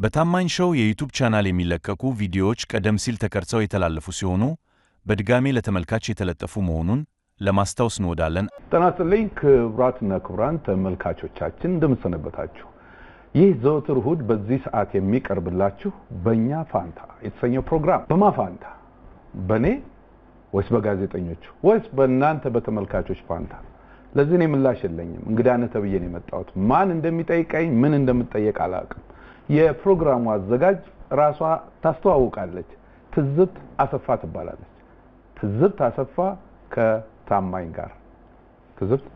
በታማኝ ሾው የዩቲዩብ ቻናል የሚለቀቁ ቪዲዮዎች ቀደም ሲል ተቀርጸው የተላለፉ ሲሆኑ በድጋሚ ለተመልካች የተለጠፉ መሆኑን ለማስታወስ እንወዳለን። ጤና ይስጥልኝ ክቡራትና ክቡራን ተመልካቾቻችን እንደምሰነበታችሁ። ይህ ዘወትር እሁድ በዚህ ሰዓት የሚቀርብላችሁ በእኛ ፋንታ የተሰኘው ፕሮግራም በማፋንታ በኔ ወይስ በጋዜጠኞቹ ወይስ በእናንተ በተመልካቾች ፋንታ? ለዚህ እኔ ምላሽ የለኝም። እንግዳነ ተብዬ ነው የመጣሁት። ማን እንደሚጠይቀኝ ምን እንደምጠየቅ አላውቅም። የፕሮግራሙ አዘጋጅ ራሷ ታስተዋውቃለች። ትዝብት አሰፋ ትባላለች። ትዝብት አሰፋ ከታማኝ ጋር። ትዝብት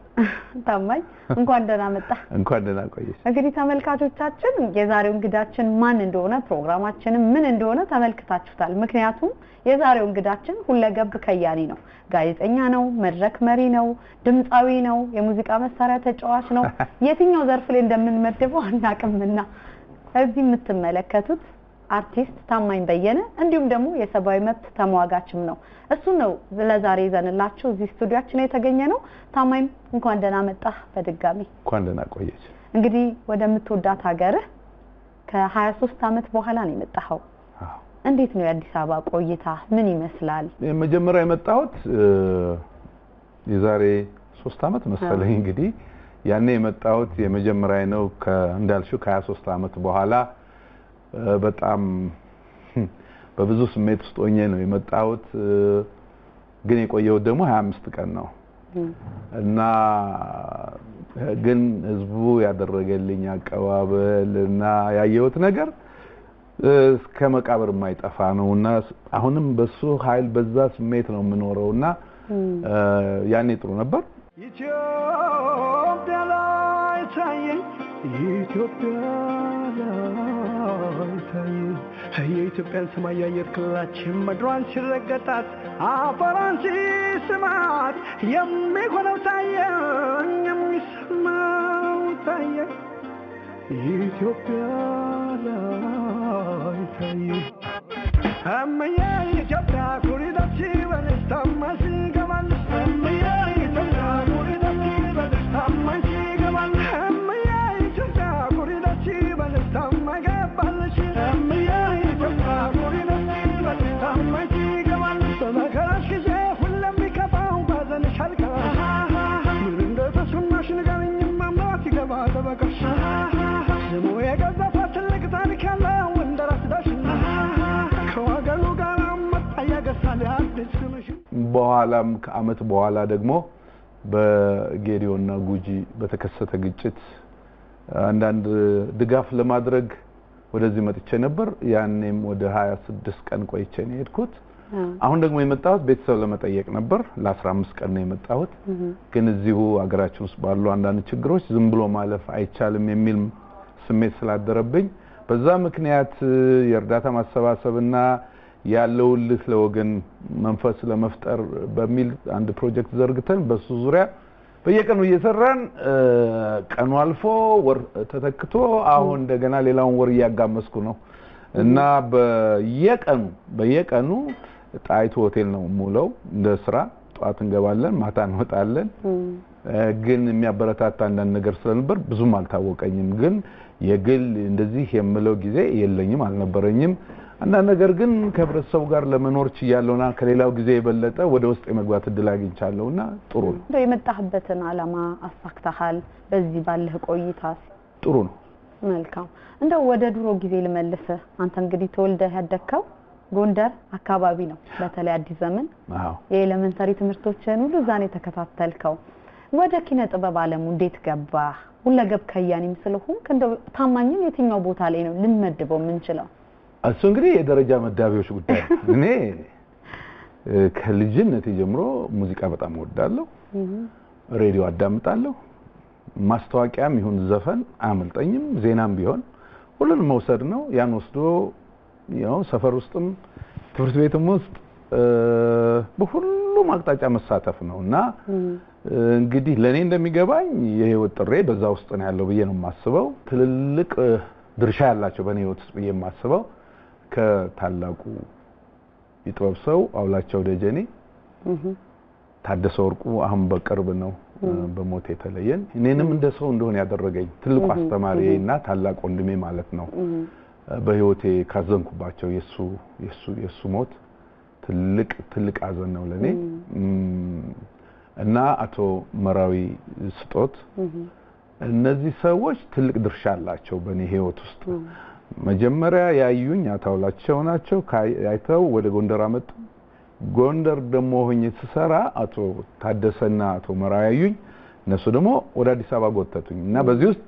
ታማኝ እንኳን ደህና መጣ። እንኳን ደህና ቆየሽ። እንግዲህ ተመልካቾቻችን የዛሬው እንግዳችን ማን እንደሆነ ፕሮግራማችንን ምን እንደሆነ ተመልክታችሁታል። ምክንያቱም የዛሬው እንግዳችን ሁለገብ ከያኒ ነው። ጋዜጠኛ ነው፣ መድረክ መሪ ነው፣ ድምጻዊ ነው፣ የሙዚቃ መሳሪያ ተጫዋች ነው። የትኛው ዘርፍ ላይ እንደምንመድበው አናውቅምና እዚህ የምትመለከቱት አርቲስት ታማኝ በየነ እንዲሁም ደግሞ የሰብአዊ መብት ተሟጋችም ነው። እሱ ነው ለዛሬ ይዘንላችሁ እዚህ ስቱዲዮአችን የተገኘ ነው። ታማኝ እንኳን ደህና መጣህ በድጋሚ። እንኳን ደህና ቆየሽ። እንግዲህ ወደምትወዳት ሀገር ከ23 አመት በኋላ ነው የመጣኸው። እንዴት ነው የአዲስ አበባ ቆይታ ምን ይመስላል? መጀመሪያ የመጣሁት የዛሬ 3 አመት መሰለኝ። እንግዲህ ያኔ የመጣሁት የመጀመሪያ ነው እንዳልሽው ከ23 አመት በኋላ በጣም በብዙ ስሜት ውስጥ ሆኜ ነው የመጣሁት። ግን የቆየው ደግሞ 25 ቀን ነው እና ግን ህዝቡ ያደረገልኝ አቀባበል እና ያየሁት ነገር እስከ መቃብር የማይጠፋ ነውና አሁንም በሱ ኃይል በዛ ስሜት ነው የምኖረውና ያኔ ጥሩ ነበር። ኢትዮጵያ ላይ ታየኝ ኢትዮጵያ ላይ ታየኝ የኢትዮጵያን ሰማይ የአየር ክልላችን ምድሯን ሲረገጣት አፈሯን ሲስማት የሚሆነው ታየኝ የሚሰማው ታየኝ ኢትዮጵያ ላይ ታየኝ እምዬ ኢትዮጵያ ኩሪ ደስ ይበልሽ ታማኝ ሲገባል እምዬ ኢትዮጵያ ኩሪ ደስ ይበልሽ ታማኝ ሲገባል እምዬ ኢትዮጵያ ኩሪ ደስ ይበልሽ ታማኝ ገባልሽ እምዬ ኢትዮጵያ ኩሪ ደስ ይበልሽ ታማኝ ሲገባል በመከራሽ ጊዜ ሁሌም ቢከፋው ባዘንሽ አልቀርም ምን እንደተሰማሽ ንገሪኝማ ማት ይገባ ተበቀሽ ስሙ የገዘፈ ትልቅ ታሪክ ያለው እንደራስ ዳሽና ከወገኑ ጋር መጣያገሳል አዲስ ስምሽ። በኋላም ከአመት በኋላ ደግሞ በጌዲዮና ጉጂ በተከሰተ ግጭት አንዳንድ ድጋፍ ለማድረግ ወደዚህ መጥቼ ነበር። ያኔም ወደ 26 ቀን ቆይቼ ነው የሄድኩት። አሁን ደግሞ የመጣሁት ቤተሰብ ለመጠየቅ ነበር። ለ15 ቀን ነው የመጣሁት። ግን እዚሁ አገራችን ውስጥ ባሉ አንዳንድ ችግሮች ዝም ብሎ ማለፍ አይቻልም የሚል ስሜት ስላደረብኝ በዛ ምክንያት የእርዳታ ማሰባሰብና ያለውልህ ለወገን መንፈስ ለመፍጠር በሚል አንድ ፕሮጀክት ዘርግተን በሱ ዙሪያ በየቀኑ እየሰራን ቀኑ አልፎ ወር ተተክቶ አሁን እንደገና ሌላውን ወር እያጋመስኩ ነው እና በየቀኑ ጣይቱ ሆቴል ነው ሙለው እንደ ስራ ጧት እንገባለን ማታ እንወጣለን። ግን የሚያበረታታ አንዳንድ ነገር ስለነበር ብዙም አልታወቀኝም። ግን የግል እንደዚህ የምለው ጊዜ የለኝም አልነበረኝም። አንዳንድ ነገር ግን ከህብረተሰቡ ጋር ለመኖር ችያለውና ከሌላው ጊዜ የበለጠ ወደ ውስጥ የመግባት እድል አግኝቻለሁና ጥሩ ነው። እንደው የመጣህበትን አላማ አሳክተሃል በዚህ ባለህ ቆይታ? ጥሩ ነው። መልካም። እንደው ወደ ድሮ ጊዜ ልመልስህ። አንተ እንግዲህ ተወልደህ ያደግከው ጎንደር አካባቢ ነው። በተለይ አዲስ ዘመን የኤሌመንተሪ ትምህርቶችን ሁሉ እዛ ነው የተከታተልከው። ወደ ኪነ ጥበብ ዓለሙ እንዴት ገባህ? ሁለገብ ከያኒም ስለሆንክ እንደው ታማኝም የትኛው ቦታ ላይ ነው ልንመድበው የምንችለው? እሱ እንግዲህ የደረጃ መዳቢዎች ጉዳይ ነው። እኔ ከልጅነቴ ጀምሮ ሙዚቃ በጣም እወዳለሁ። ሬዲዮ አዳምጣለሁ። ማስታወቂያም ይሁን ዘፈን አያመልጠኝም። ዜናም ቢሆን ሁሉንም መውሰድ ነው። ያን ወስዶ ያው ሰፈር ውስጥም ትምህርት ቤትም ውስጥ በሁሉም አቅጣጫ መሳተፍ ነውና እንግዲህ ለኔ እንደሚገባኝ የህይወት ጥሬ በዛ ውስጥ ነው ያለው ብዬ ነው የማስበው። ትልልቅ ድርሻ ያላቸው በኔ ህይወት ውስጥ ብዬ የማስበው ከታላቁ የጥበብ ሰው አውላቸው ደጀኔ፣ ታደሰ ወርቁ አሁን በቅርብ ነው በሞት የተለየን። እኔንም እንደ ሰው እንደሆነ ያደረገኝ ትልቁ አስተማሪዬና ታላቅ ወንድሜ ማለት ነው። በህይወቴ ካዘንኩባቸው የሱ ሞት ትልቅ አዘን ነው ለኔ እና አቶ መራዊ ስጦት እነዚህ ሰዎች ትልቅ ድርሻ አላቸው በኔ ህይወት ውስጥ መጀመሪያ ያዩኝ አታውላቸው ናቸው አይተው ወደ ጎንደር አመጡ ጎንደር ደግሞ ሆኜ ስሰራ አቶ ታደሰና አቶ መራዊ ያዩኝ እነሱ ደግሞ ወደ አዲስ አበባ ጎተቱኝ እና በዚህ ውስጥ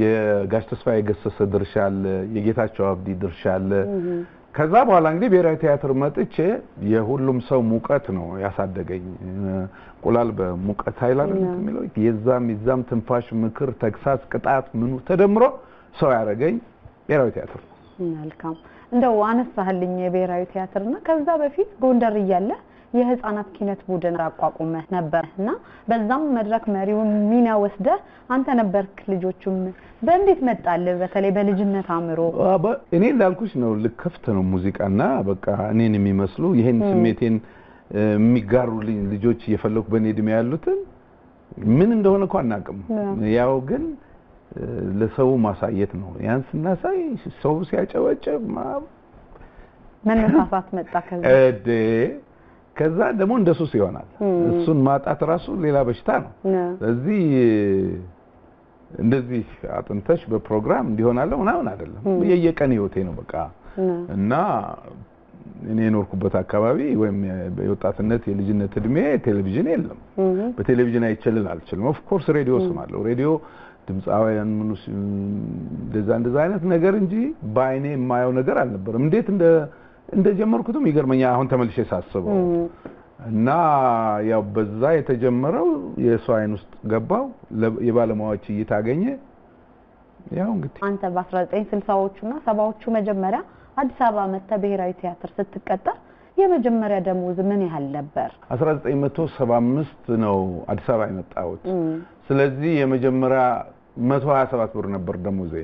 የጋሽ ተስፋዬ ገሰሰ ድርሻ አለ የጌታቸው አብዲ ድርሻ አለ ከዛ በኋላ እንግዲህ ብሔራዊ ቲያትር መጥቼ የሁሉም ሰው ሙቀት ነው ያሳደገኝ ቁላል በሙቀት ኃይላል የሚለው የዛም ትንፋሽ ምክር ተግሳስ ቅጣት ምኑ ተደምሮ ሰው ያረገኝ ብሔራዊ ቲያትር መልካም እንደው አነሳህልኝ የብሔራዊ ቲያትርና ከዛ በፊት ጎንደር እያለ የህፃናት ኪነት ቡድን አቋቁመህ ነበርና በዛም መድረክ መሪውን ሚና ወስደ አንተ ነበርክ ልጆቹም በእንዴት መጣል በተለይ በልጅነት አምሮ እኔ ላልኩሽ ነው ልከፍተ ነው ሙዚቃና በቃ እኔን የሚመስሉ ይሄን ስሜቴን የሚጋሩልኝ ልጆች እየፈለኩ በኔ እድሜ ያሉትን ምን እንደሆነ እንኳን አናውቅም ያው ግን ለሰው ማሳየት ነው ያን ስናሳይ ሰው ሲያጨበጭብ መነሳሳት መጣ ከዛ ደግሞ እንደሱስ ይሆናል እሱን ማጣት ራሱ ሌላ በሽታ ነው ስለዚህ እንደዚህ አጥንተሽ በፕሮግራም እንዲሆናለው ምናምን አይደለም የየቀን ህይወቴ ነው በቃ እና እኔ ኖርኩበት አካባቢ ወይም የወጣትነት የልጅነት እድሜ ቴሌቪዥን የለም በቴሌቪዥን አይችልም አልችልም ኦፍ ኮርስ ሬዲዮ ሰማለሁ ሬዲዮ ድምጻውያን ምኑስ እንደዛ አይነት ነገር እንጂ ባይኔ የማየው ነገር አልነበረም እንዴት እንደጀመርኩትም ይገርመኛል አሁን ተመልሼ ሳስበው እና ያው በዛ የተጀመረው የሰው አይን ውስጥ ገባው የባለሙያዎች እይታገኘ ያው እንግዲህ አንተ በ1960ዎቹና 70ዎቹ መጀመሪያ አዲስ አበባ መጣ ብሔራዊ ቲያትር ስትቀጠር የመጀመሪያ ደሞዝ ምን ያህል ነበር 1975 ነው አዲስ አበባ የመጣሁት ስለዚህ የመጀመሪያ 127 ብር ነበር ደሞዜ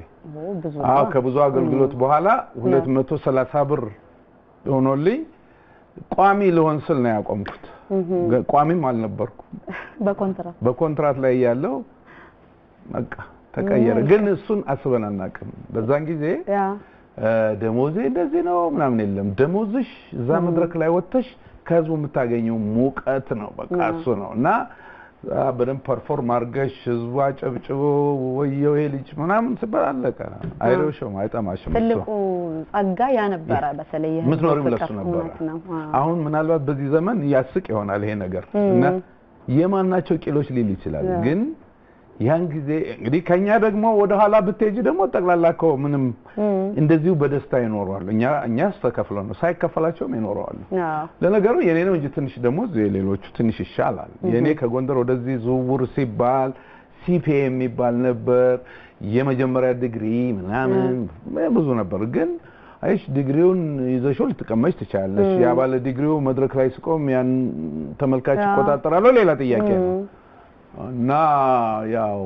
ከብዙ አገልግሎት በኋላ 230 ብር ሆኖልኝ ቋሚ ለሆን ስል ነው ያቆምኩት ቋሚም አልነበርኩም በኮንትራት ላይ ያለው በቃ ተቀየረ ግን እሱን አስበን አናውቅም በዛን ጊዜ ደሞዜ እንደዚህ ነው ምናምን የለም ደሞዝሽ እዛ መድረክ ላይ ወጥተሽ ከህዝቡ የምታገኘው ሙቀት ነው በቃ እሱ ነውና በደም ፐርፎርም አርገሽ ህዝቡ አጨብጭቦ ወየው ይሄ ልጅ ምናምን ሲባላለቀ አይሮሽም አይጣማሽም ትልቁ ጸጋ ያ ነበረ በተለይ ምትኖርም ለሱ ነበር አሁን ምናልባት በዚህ ዘመን ያስቅ ይሆናል ይሄ ነገር እና የማናቸው ቂሎች ሊል ይችላል ግን ያን ጊዜ እንግዲህ ከኛ ደግሞ ወደ ኋላ ብትሄጂ ደግሞ ጠቅላላኮ ምንም እንደዚሁ በደስታ ይኖራሉ እኛስ ተከፍለው ነው ሳይከፈላቸውም ይኖራሉ ለነገሩ የኔ ነው እንጂ ትንሽ ደግሞ ሌሎቹ ትንሽ ይሻላል የኔ ከጎንደር ወደዚህ ዝውውር ሲባል ሲፒኤም የሚባል ነበር የመጀመሪያ ዲግሪ ምናምን ብዙ ነበር ግን አይሽ ዲግሪውን ይዘሽው ልትቀመጭ ትቻለሽ ያ ባለ ዲግሪው መድረክ ላይ ሲቆም ያን ተመልካች ይቆጣጠራል ሌላ ጥያቄ ነው እና ያው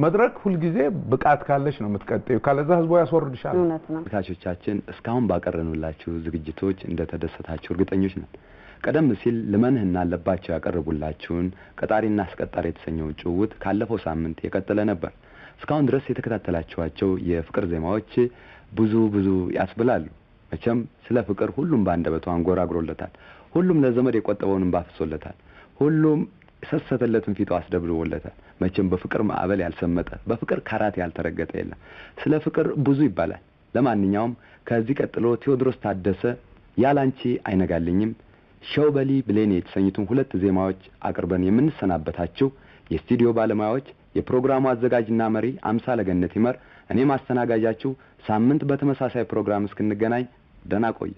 መድረክ ሁሉ ጊዜ ብቃት ካለሽ ነው የምትቀጥዩ ካለዛ ህዝቡ ያስወርድሻል ተመልካቾቻችን እስካሁን ባቀረብንላችሁ ዝግጅቶች እንደተደሰታችሁ እርግጠኞች ነን ቀደም ሲል ለማንህና አለባቸው ያቀርቡላችሁን ቀጣሪና አስቀጣሪ የተሰኘው ጭውውት ካለፈው ሳምንት የቀጠለ ነበር እስካሁን ድረስ የተከታተላችኋቸው የፍቅር ዜማዎች ብዙ ያስብላሉ መቼም ስለ ፍቅር ሁሉም ባንደበቱ አንጎራጉሮለታል ሁሉም ለዘመድ የቆጠበውን ባፍሶለታል ሁሉም ሰሰተለትን ፊቱ አስደብልወለታል መቼም በፍቅር ማዕበል ያልሰመጠ በፍቅር ካራት ያልተረገጠ የለም ስለ ፍቅር ብዙ ይባላል ለማንኛውም ከዚህ ቀጥሎ ቴዎድሮስ ታደሰ ያላንቺ አይነጋልኝም ሸውበሊ ብሌኔ የተሰኙትን ሁለት ዜማዎች አቅርበን የምንሰናበታቸው የስቱዲዮ ባለሙያዎች የፕሮግራሙ አዘጋጅና መሪ አምሳለ ገነት ይመር እኔ ማስተናጋጃችሁ ሳምንት በተመሳሳይ ፕሮግራም እስክንገናኝ ደህና ቆዩ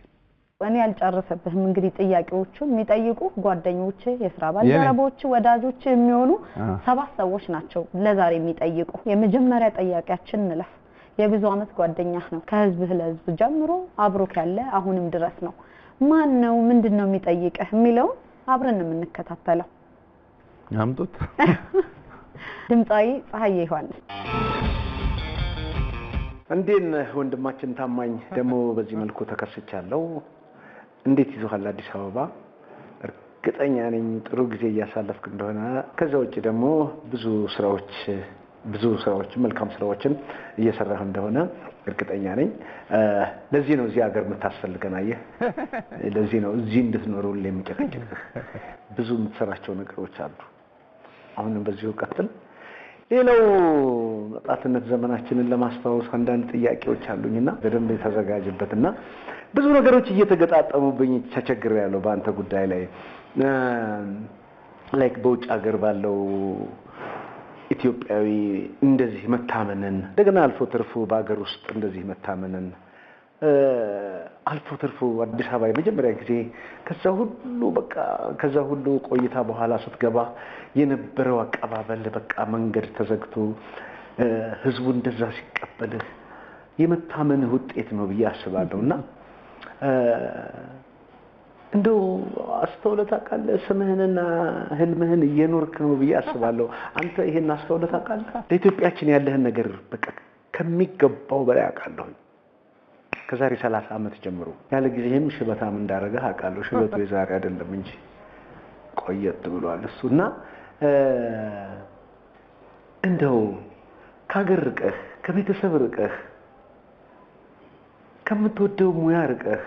እኔ ያልጨረሰብህም እንግዲህ ጥያቄዎቹን የሚጠይቁ ጓደኞች የሥራ ባልደረቦች ወዳጆች የሚሆኑ 7 ሰዎች ናቸው ለዛሬ የሚጠይቁ የመጀመሪያ ጥያቄያችን እንለፍ የብዙ አመት ጓደኛህ ነው ከህዝብ ለህዝብ ጀምሮ አብሮክ ያለ አሁንም ድረስ ነው ማን ነው ምንድነው የሚጠይቅህ የሚለው አብረን የምንከታተለው አምጡት ድምጻይ ፀሐዬ ዮሐንስ እንዴን ወንድማችን ታማኝ ደሞ በዚህ መልኩ ተከስቻለሁ እንዴት ይዞሃል አዲስ አበባ እርግጠኛ ነኝ ጥሩ ጊዜ እያሳለፍክ እንደሆነ ከዛ ውጪ ደግሞ ብዙ ስራዎች ብዙ ስራዎችን መልካም ስራዎችን እየሰራህ እንደሆነ እርግጠኛ ነኝ። ለዚህ ነው እዚህ ሀገር የምታስፈልገን። አየህ፣ ለዚህ ነው እዚህ እንድትኖሩልኝ የምጨቀጭቅህ። ብዙ የምትሰራቸው ነገሮች አሉ። አሁንም በዚሁ ቀጥል። ሌላው ወጣትነት ዘመናችንን ለማስታወስ አንዳንድ ጥያቄዎች አሉኝና በደንብ የተዘጋጅበትና ብዙ ነገሮች እየተገጣጠሙብኝ ተቸግሬያለሁ በአንተ ጉዳይ ላይ ላይክ በውጭ ሀገር ባለው ኢትዮጵያዊ እንደዚህ መታመንን እንደገና አልፎ ተርፎ በአገር ውስጥ እንደዚህ መታመንን አልፎ ተርፎ አዲስ አበባ የመጀመሪያ ጊዜ ከዛ ሁሉ ቆይታ በኋላ ስትገባ የነበረው አቀባበል በቃ መንገድ ተዘግቶ ህዝቡ እንደዛ ሲቀበልህ የመታመን ውጤት ነው ብዬ አስባለሁና እንደው አስተውለህ ታውቃለህ? ስምህንና ህልምህን እየኖርክ ነው ብዬ አስባለሁ። አንተ ይሄን አስተውለህ ታውቃለህ? ለኢትዮጵያችን ያለህን ነገር በቃ ከሚገባው በላይ አውቃለሁ። ከዛሬ 30 ዓመት ጀምሮ ያለ ጊዜህም ሽበታም እንዳረገህ አውቃለሁ። ሽበቱ የዛሬ አይደለም እንጂ ቆየት ብሏል እሱና እንደው ከሀገር ርቀህ ከቤተሰብ ርቀህ ከምትወደው ሙያ ርቀህ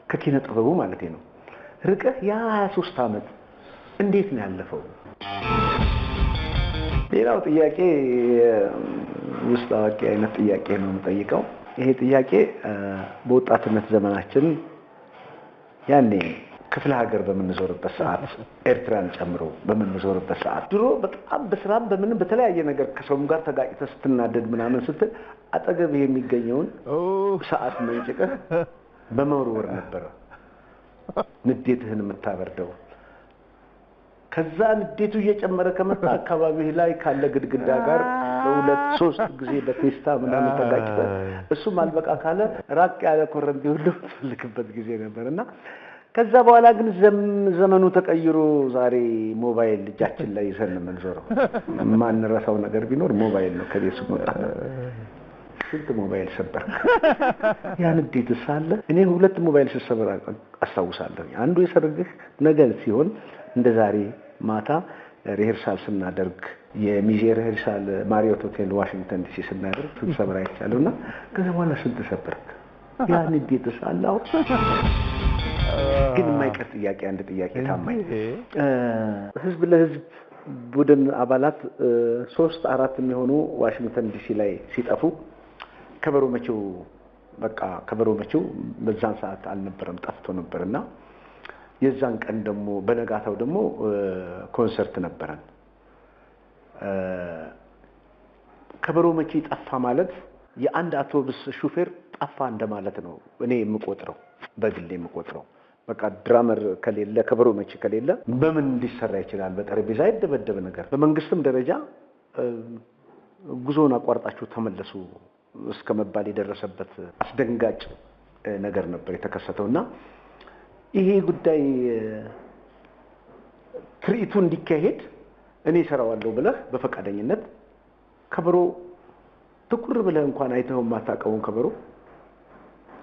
ከኪነ ጥበቡ ማለት ነው ርቀህ ያ23 ዓመት እንዴት ነው ያለፈው? ሌላው ጥያቄ ውስጥ አዋቂ አይነት ጥያቄ ነው የምጠይቀው። ይሄ ጥያቄ በወጣትነት ዘመናችን ያኔ ክፍለ ሀገር በምንዞርበት ሰዓት ኤርትራን ጨምሮ በምንዞርበት ሰዓት ድሮ በጣም በስራም በምንም በተለያየ ነገር ከሰውም ጋር ተጋጭተህ ስትናደድ ምናምን ስትል አጠገብህ የሚገኘውን ሰዓት መንጭቀህ በመወርወር ነበረ ንዴትህን የምታበርደው። ከዛ ንዴቱ እየጨመረ ከመጣ አካባቢህ ላይ ካለ ግድግዳ ጋር በሁለት ሶስት ጊዜ በቴስታ ምናምን ተጋጭተህ እሱም አልበቃ ካለ ራቅ ያለ ኮረንቲ ሁሉ ትፈልግበት ጊዜ ነበርና ከዛ በኋላ ግን ዘመኑ ተቀይሮ ዛሬ ሞባይል እጃችን ላይ ይዘን የምንዞረው ማንረሳው ነገር ቢኖር ሞባይል ነው። ከቤት ስንወጣ ስንት ሞባይል ሰበር ያን እንዴት ሳለ እኔ 2 ሞባይል ስሰበር አስታውሳለሁ። አንዱ የሰርግህ ነገር ሲሆን እንደ ዛሬ ማታ ሪሄርሳል ስናደርግ የሚዜ ሪሄርሳል ማሪዮት ሆቴል ዋሽንግተን ዲሲ ስናደርግ ስብሰባ አይቻለውና ከዛ በኋላ ስንት ሰበርክ ያን እንዴት ሳለ ግን የማይቀር ጥያቄ አንድ ጥያቄ ታማኝ ህዝብ ለህዝብ ቡድን አባላት 3-4 የሚሆኑ ዋሽንግተን ዲሲ ላይ ሲጠፉ ከበሮ መቼው በዛን ሰዓት አልነበረም ጠፍቶ ነበርና የዛን ቀን ደግሞ በነጋታው ደግሞ ኮንሰርት ነበረን። ከበሮ መቼ ጠፋ ማለት የአንድ አውቶቡስ ሹፌር ጠፋ እንደማለት ነው እኔ የምቆጥረው በግሌ የምቆጥረው። በቃ ድራመር ከሌለ ከበሮ መቼ ከሌለ በምን ሊሰራ ይችላል? በጠረጴዛ ይደበደብ ነገር። በመንግስትም ደረጃ ጉዞውን አቋርጣችሁ ተመለሱ እስከ መባል የደረሰበት አስደንጋጭ ነገር ነበር የተከሰተውና ይሄ ጉዳይ ትርኢቱ እንዲካሄድ እኔ እሰራዋለሁ ብለህ በፈቃደኝነት ከበሮ ትኩር ብለህ እንኳን አይተኸው የማታውቀውን ከበሮ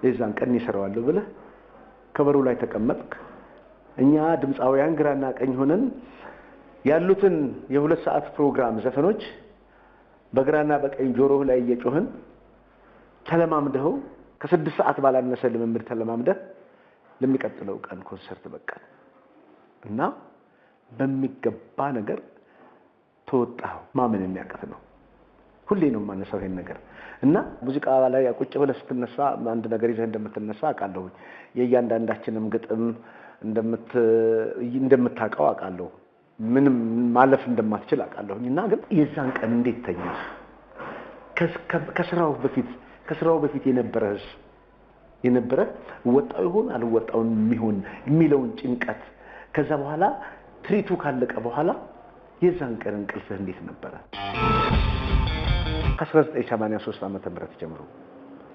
ለዛን ቀን እሰራዋለሁ ብለህ ከበሮ ላይ ተቀመጥክ። እኛ ድምፃውያን ግራና ቀኝ ሆነን ያሉትን የ2 ሰዓት ፕሮግራም ዘፈኖች በግራና በቀኝ ጆሮህ ላይ እየጮህን ተለማምደው ከ6 ሰዓት ባላነሰ ልምምድ ተለማምደህ ለሚቀጥለው ቀን ኮንሰርት በቃ እና በሚገባ ነገር ተወጣው ማመን የሚያቀት ነው። ሁሌ ነው የማነሳው ይሄን ነገር እና ሙዚቃ ላይ ቁጭ ብለህ ስትነሳ አንድ ነገር ይዘህ እንደምትነሳ አውቃለሁ። የእያንዳንዳችንም ግጥም እንደምታውቀው አውቃለሁ። ምንም ማለፍ እንደማትችል አውቃለሁና ግን የዛን ቀን እንዴት ተኛህ? ከስራው በፊት የነበረ ወጣው ይሆን አልወጣው የሚለውን ጭንቀት ከዛ በኋላ ትሪቱ ካለቀ በኋላ የዛን ቀን እንቅልፍህ እንዴት ነበረ? ከ1983 ዓመተ ምህረት ጀምሮ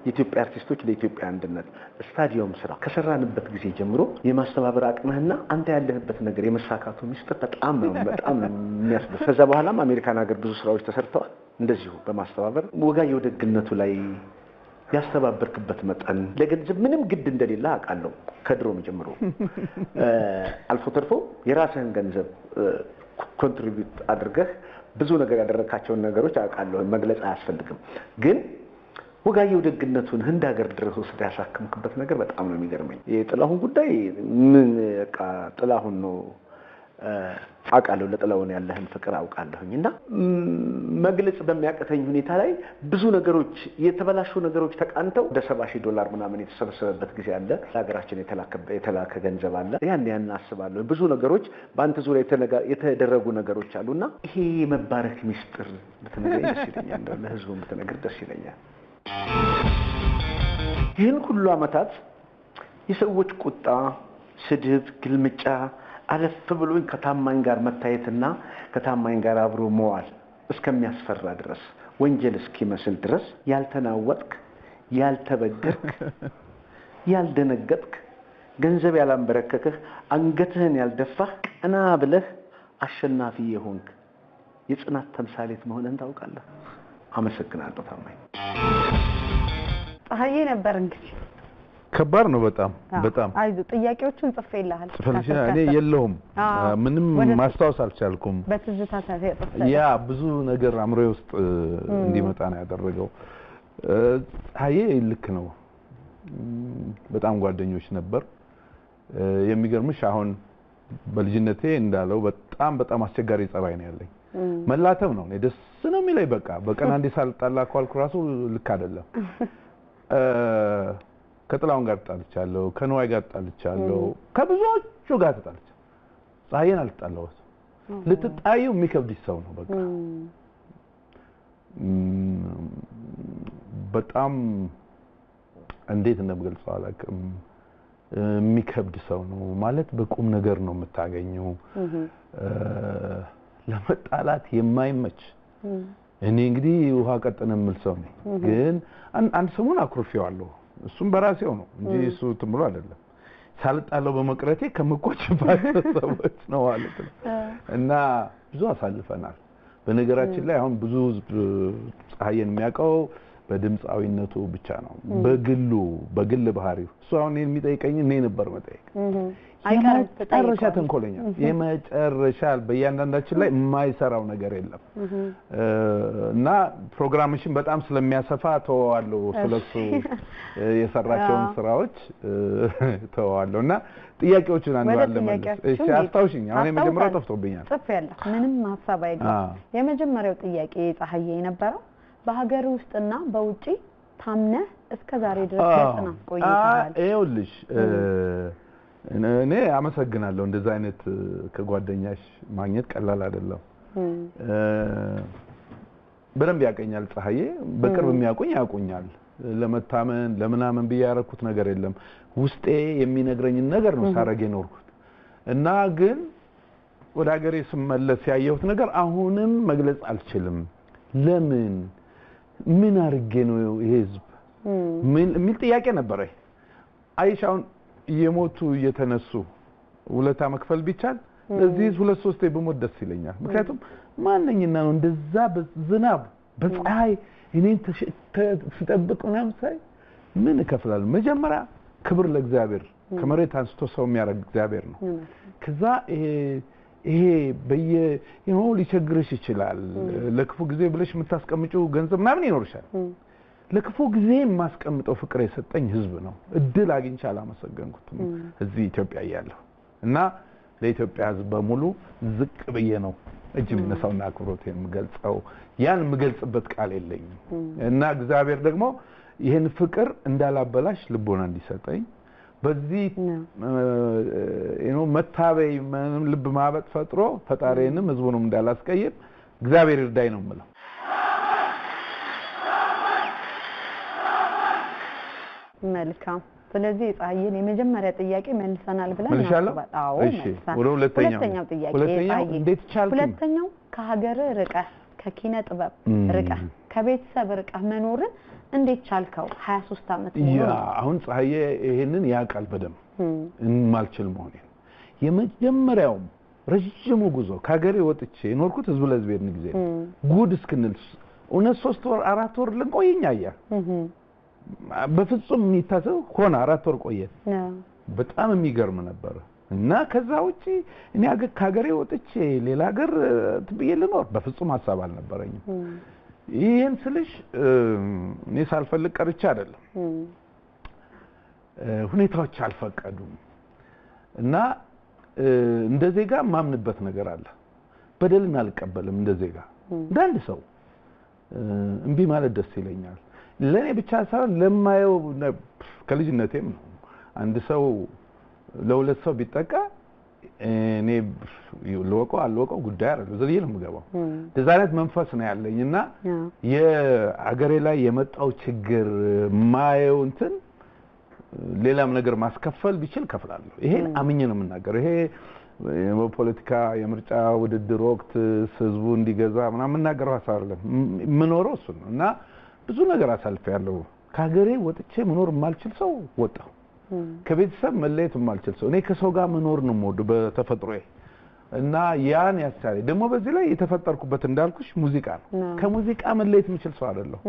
የኢትዮጵያ አርቲስቶች ለኢትዮጵያ አንድነት ስታዲየም ስራ ከሰራንበት ጊዜ ጀምሮ የማስተባበር አቅምህና አንተ ያለህበት ነገር የመሳካቱ ሚስጥር በጣም የሚያስደስት። ከዛ በኋላም አሜሪካን ሀገር ብዙ ስራዎች ተሰርተዋል። እንደዚሁ በማስተባበር ወጋየሁ ደግነቱ ላይ ያስተባበርክበት መጠን ለገንዘብ ምንም ግድ እንደሌለ አውቃለሁ ከድሮም ጀምሮ። አልፎ ተርፎ የራስህን ገንዘብ ኮንትሪቢዩት አድርገህ ብዙ ነገር ያደረካቸውን ነገሮች አውቃለሁ መግለጽ አያስፈልግም ግን ወጋየሁ ደግነቱን ህንድ ሀገር ድረስ ወስደ ያሳከምክበት ነገር በጣም ነው የሚገርመኝ የጥላሁን ጉዳይ ምን በቃ ጥላሁን ነው አውቃለሁ ለጥላሁን ያለህን ፍቅር አውቃለሁኝና መግለጽ በሚያቀተኝ ሁኔታ ላይ ብዙ ነገሮች የተበላሹ ነገሮች ተቃንተው ወደ $70,000 ምናምን የተሰበሰበበት ጊዜ አለ ሀገራችን የተላከ ገንዘብ አለ ያን አስባለሁ ብዙ ነገሮች በአንተ ዙሪያ የተደረጉ ነገሮች አሉና ይሄ መባረክ ሚስጥር በተነገረኝ ደስ ይለኛል ለህዝቡ በተነገር ደስ ይለኛል ይህን ሁሉ አመታት የሰዎች ቁጣ ስድብ ግልምጫ አለፍ ብሎኝ ከታማኝ ጋር መታየትና ከታማኝ ጋር አብሮ መዋል እስከሚያስፈራ ድረስ ወንጀል እስኪመስል ድረስ ያልተናወጥክ ያልተበደርክ ያልደነገጥክ ገንዘብ ያላንበረከከህ አንገትህን ያልደፋህ ቀና ብለህ አሸናፊ የሆንክ የጽናት ተምሳሌት መሆንን ታውቃለህ አመሰግናለሁ ታማኝ ፀሐዬ ነበር እንግዲህ ከባድ ነው በጣም አይዞ ጥያቄዎቹን ጽፌልሃል ጽፈልሽና እኔ የለሁም ምንም ማስታወስ አልቻልኩም በትዝታ ተፈጥሮ ያ ብዙ ነገር አምሮዬ ውስጥ እንዲመጣ ነው ያደረገው ፀሐዬ ልክ ነው በጣም ጓደኞች ነበር የሚገርምሽ አሁን በልጅነቴ እንዳለው በጣም አስቸጋሪ ጸባይ ነው ያለኝ መላተም ነው እኔ ደስ ነው የሚለኝ በቀን አንዴ ሳልጣላ ኳልኩ ራሱ ልክ አይደለም ከጥላውን ጋር ተጣልቻለሁ ከነዋይ ጋር ተጣልቻለሁ ከብዙዎቹ ጋር ተጣልቻለሁ ፀሐዬን አልጣላሁት ልትጣዩ የሚከብድ ሰው ነው በጣም እንዴት እንደምገልጸው አላውቅም የሚከብድ ሰው ነው ማለት በቁም ነገር ነው የምታገኘው ለመጣላት የማይመች እኔ እንግዲህ ውሃ ቀጠነ የምል ሰው ነኝ ግን አንድ ሰሞን አኩርፌዋለሁ እሱም በራሴው ነው እንጂ እሱ ትምሎ አይደለም ሳልጣለው በመቅረቴ ከመቆጭባቸው ሰዎች ነው ማለት ነው እና ብዙ አሳልፈናል በነገራችን ላይ አሁን ብዙ ፀሐዬን የሚያውቀው በድምጻዊነቱ ብቻ ነው በግል ባህሪው እሱ አሁን የሚጠይቀኝ እኔ ነበር መጠየቅ የመጨረሻ ተንኮለኛ የመጨረሻ በእያንዳንዳችን ላይ የማይሰራው ነገር የለም እና ፕሮግራምሽን በጣም ስለሚያሰፋ ተዋዋለሁ ስለሱ የሰራቸውን ስራዎች ተዋዋለሁ እና ጥያቄዎችን አንባለ ማለት እሺ አስታውሽኝ አሁን የመጀመሪያው ጠፍቶብኛል ጽፌያለሁ ምንም ሐሳብ አይገባም የመጀመሪያው ጥያቄ ፀሐዬ የነበረው በሀገር ውስጥና በውጪ ታምነህ እስከ ዛሬ ድረስ በጽናት ቆይተሃል ይኸውልሽ እኔ አመሰግናለሁ እንደዛ አይነት ከጓደኛሽ ማግኘት ቀላል አይደለም በደንብ ያቀኛል ፀሐዬ በቅርብ የሚያቆኝ ያቆኛል ለመታመን ለምናምን በያረኩት ነገር የለም ውስጤ የሚነግረኝ ነገር ነው ሳረጌ ኖርኩት እና ግን ወደ ሀገሬ ስመለስ ያየሁት ነገር አሁንም መግለጽ አልችልም ለምን ምን አርጌ ነው ይሄ ህዝብ ምን ጥያቄ ነበር አይሻውን የሞቱ እየተነሱ ሁለታ መክፈል ቢቻል እዚህ ሁለት ሶስቴ በሞት ደስ ይለኛል ምክንያቱም ማንኛና ነው እንደዛ በዝናብ በፀሐይ እኔን ተጠብቅ ምናምን ሳይ ምን ከፍላል መጀመሪያ ክብር ለእግዚአብሔር ከመሬት አንስቶ ሰው የሚያረግ እግዚአብሔር ነው ከዛ ይሄ በየው ሊቸግርሽ ይችላል ለክፉ ጊዜ ብለሽ የምታስቀምጪው ገንዘብ ምናምን ይኖርሻል ለክፉ ጊዜ ማስቀምጠው ፍቅር የሰጠኝ ህዝብ ነው እድል አግኝቻ አላመሰገንኩትም እዚህ ኢትዮጵያ ያለው እና ለኢትዮጵያ ህዝብ በሙሉ ዝቅ በየ ነው እጅ ምነሳውና አክብሮት የምገልጸው ያን የምገልጽበት ቃል የለኝም እና እግዚአብሔር ደግሞ ይሄን ፍቅር እንዳላበላሽ ልቦና እንዲሰጠኝ በዚህ መታበይ ልብ ማበጥ ፈጥሮ ፈጣሪንም ህዝቡንም እንዳላስቀይም እግዚአብሔር ይርዳይ ነው የምለው መልካም ስለዚህ ፀሐዬን የመጀመሪያ ጥያቄ መልሰናል ብለን አዎ እሺ ወደ ሁለተኛው ጥያቄ እንዴት ቻልክ ሁለተኛው ከሀገር ርቀህ ከኪነ ጥበብ ርቀህ ከቤተሰብ ርቀህ መኖርን እንዴት ቻልከው 23 አመት ነው አሁን ፀሐዬ ይሄንን ያቃል በደም እንማልችል መሆኔ የመጀመሪያው ረጅሙ ጉዞ ከሀገሬ ወጥቼ ኖርኩት ህዝብ ለህዝብ ጊዜ ጉድ እስክንል እና 3 ወር 4 ወር ልንቆይኛያ በፍጹም የሚታሰብ ሆነ 4 ወር ቆየ በጣም የሚገርም ነበር እና ከዛ ውጪ እኔ ከሀገሬ ወጥቼ ሌላ ሀገር ትብዬ ልኖር በፍጹም ሐሳብ አልነበረኝም። ይሄን ስልሽ እኔ ሳልፈልግ ቀርቼ አይደለም፣ ሁኔታዎች አልፈቀዱም። እና እንደ ዜጋ ማምንበት ነገር አለ። በደልን አልቀበልም እንደ ዜጋ እንዳንድ ሰው እምቢ ማለት ደስ ይለኛል። ለኔ ብቻ ሳይሆን ለማየው ከልጅነቴም ነው። አንድ ሰው ለሁለት ሰው ቢጠቃ እኔ ለወቀው አልወቀው ጉዳይ አይደለም፣ ዘልዬ ነው የምገባው። እንደዛ አይነት መንፈስ ነው ያለኝና የአገሬ ላይ የመጣው ችግር ማየው እንትን ሌላም ነገር ማስከፈል ቢችል ከፍላለሁ። ይሄን አምኜ ነው የምናገረው። ይሄ የፖለቲካ የምርጫ ውድድር ወቅት ህዝቡ እንዲገዛ ምናምን የምናገረው ሐሳብ አይደለም። የምኖረው እሱ ነው እና ብዙ ነገር አሳልፌያለሁ። ከሀገሬ ወጥቼ መኖር የማልችል ሰው ወጣሁ። ከቤተሰብ መለየት የማልችል ሰው እኔ ከሰው ጋር መኖር ነው የምወደው በተፈጥሮዬ እና ያን ያሳለኝ ደግሞ በዚህ ላይ የተፈጠርኩበት እንዳልኩሽ ሙዚቃ ነው። ከሙዚቃ መለየት የምችል ሰው አይደለሁ።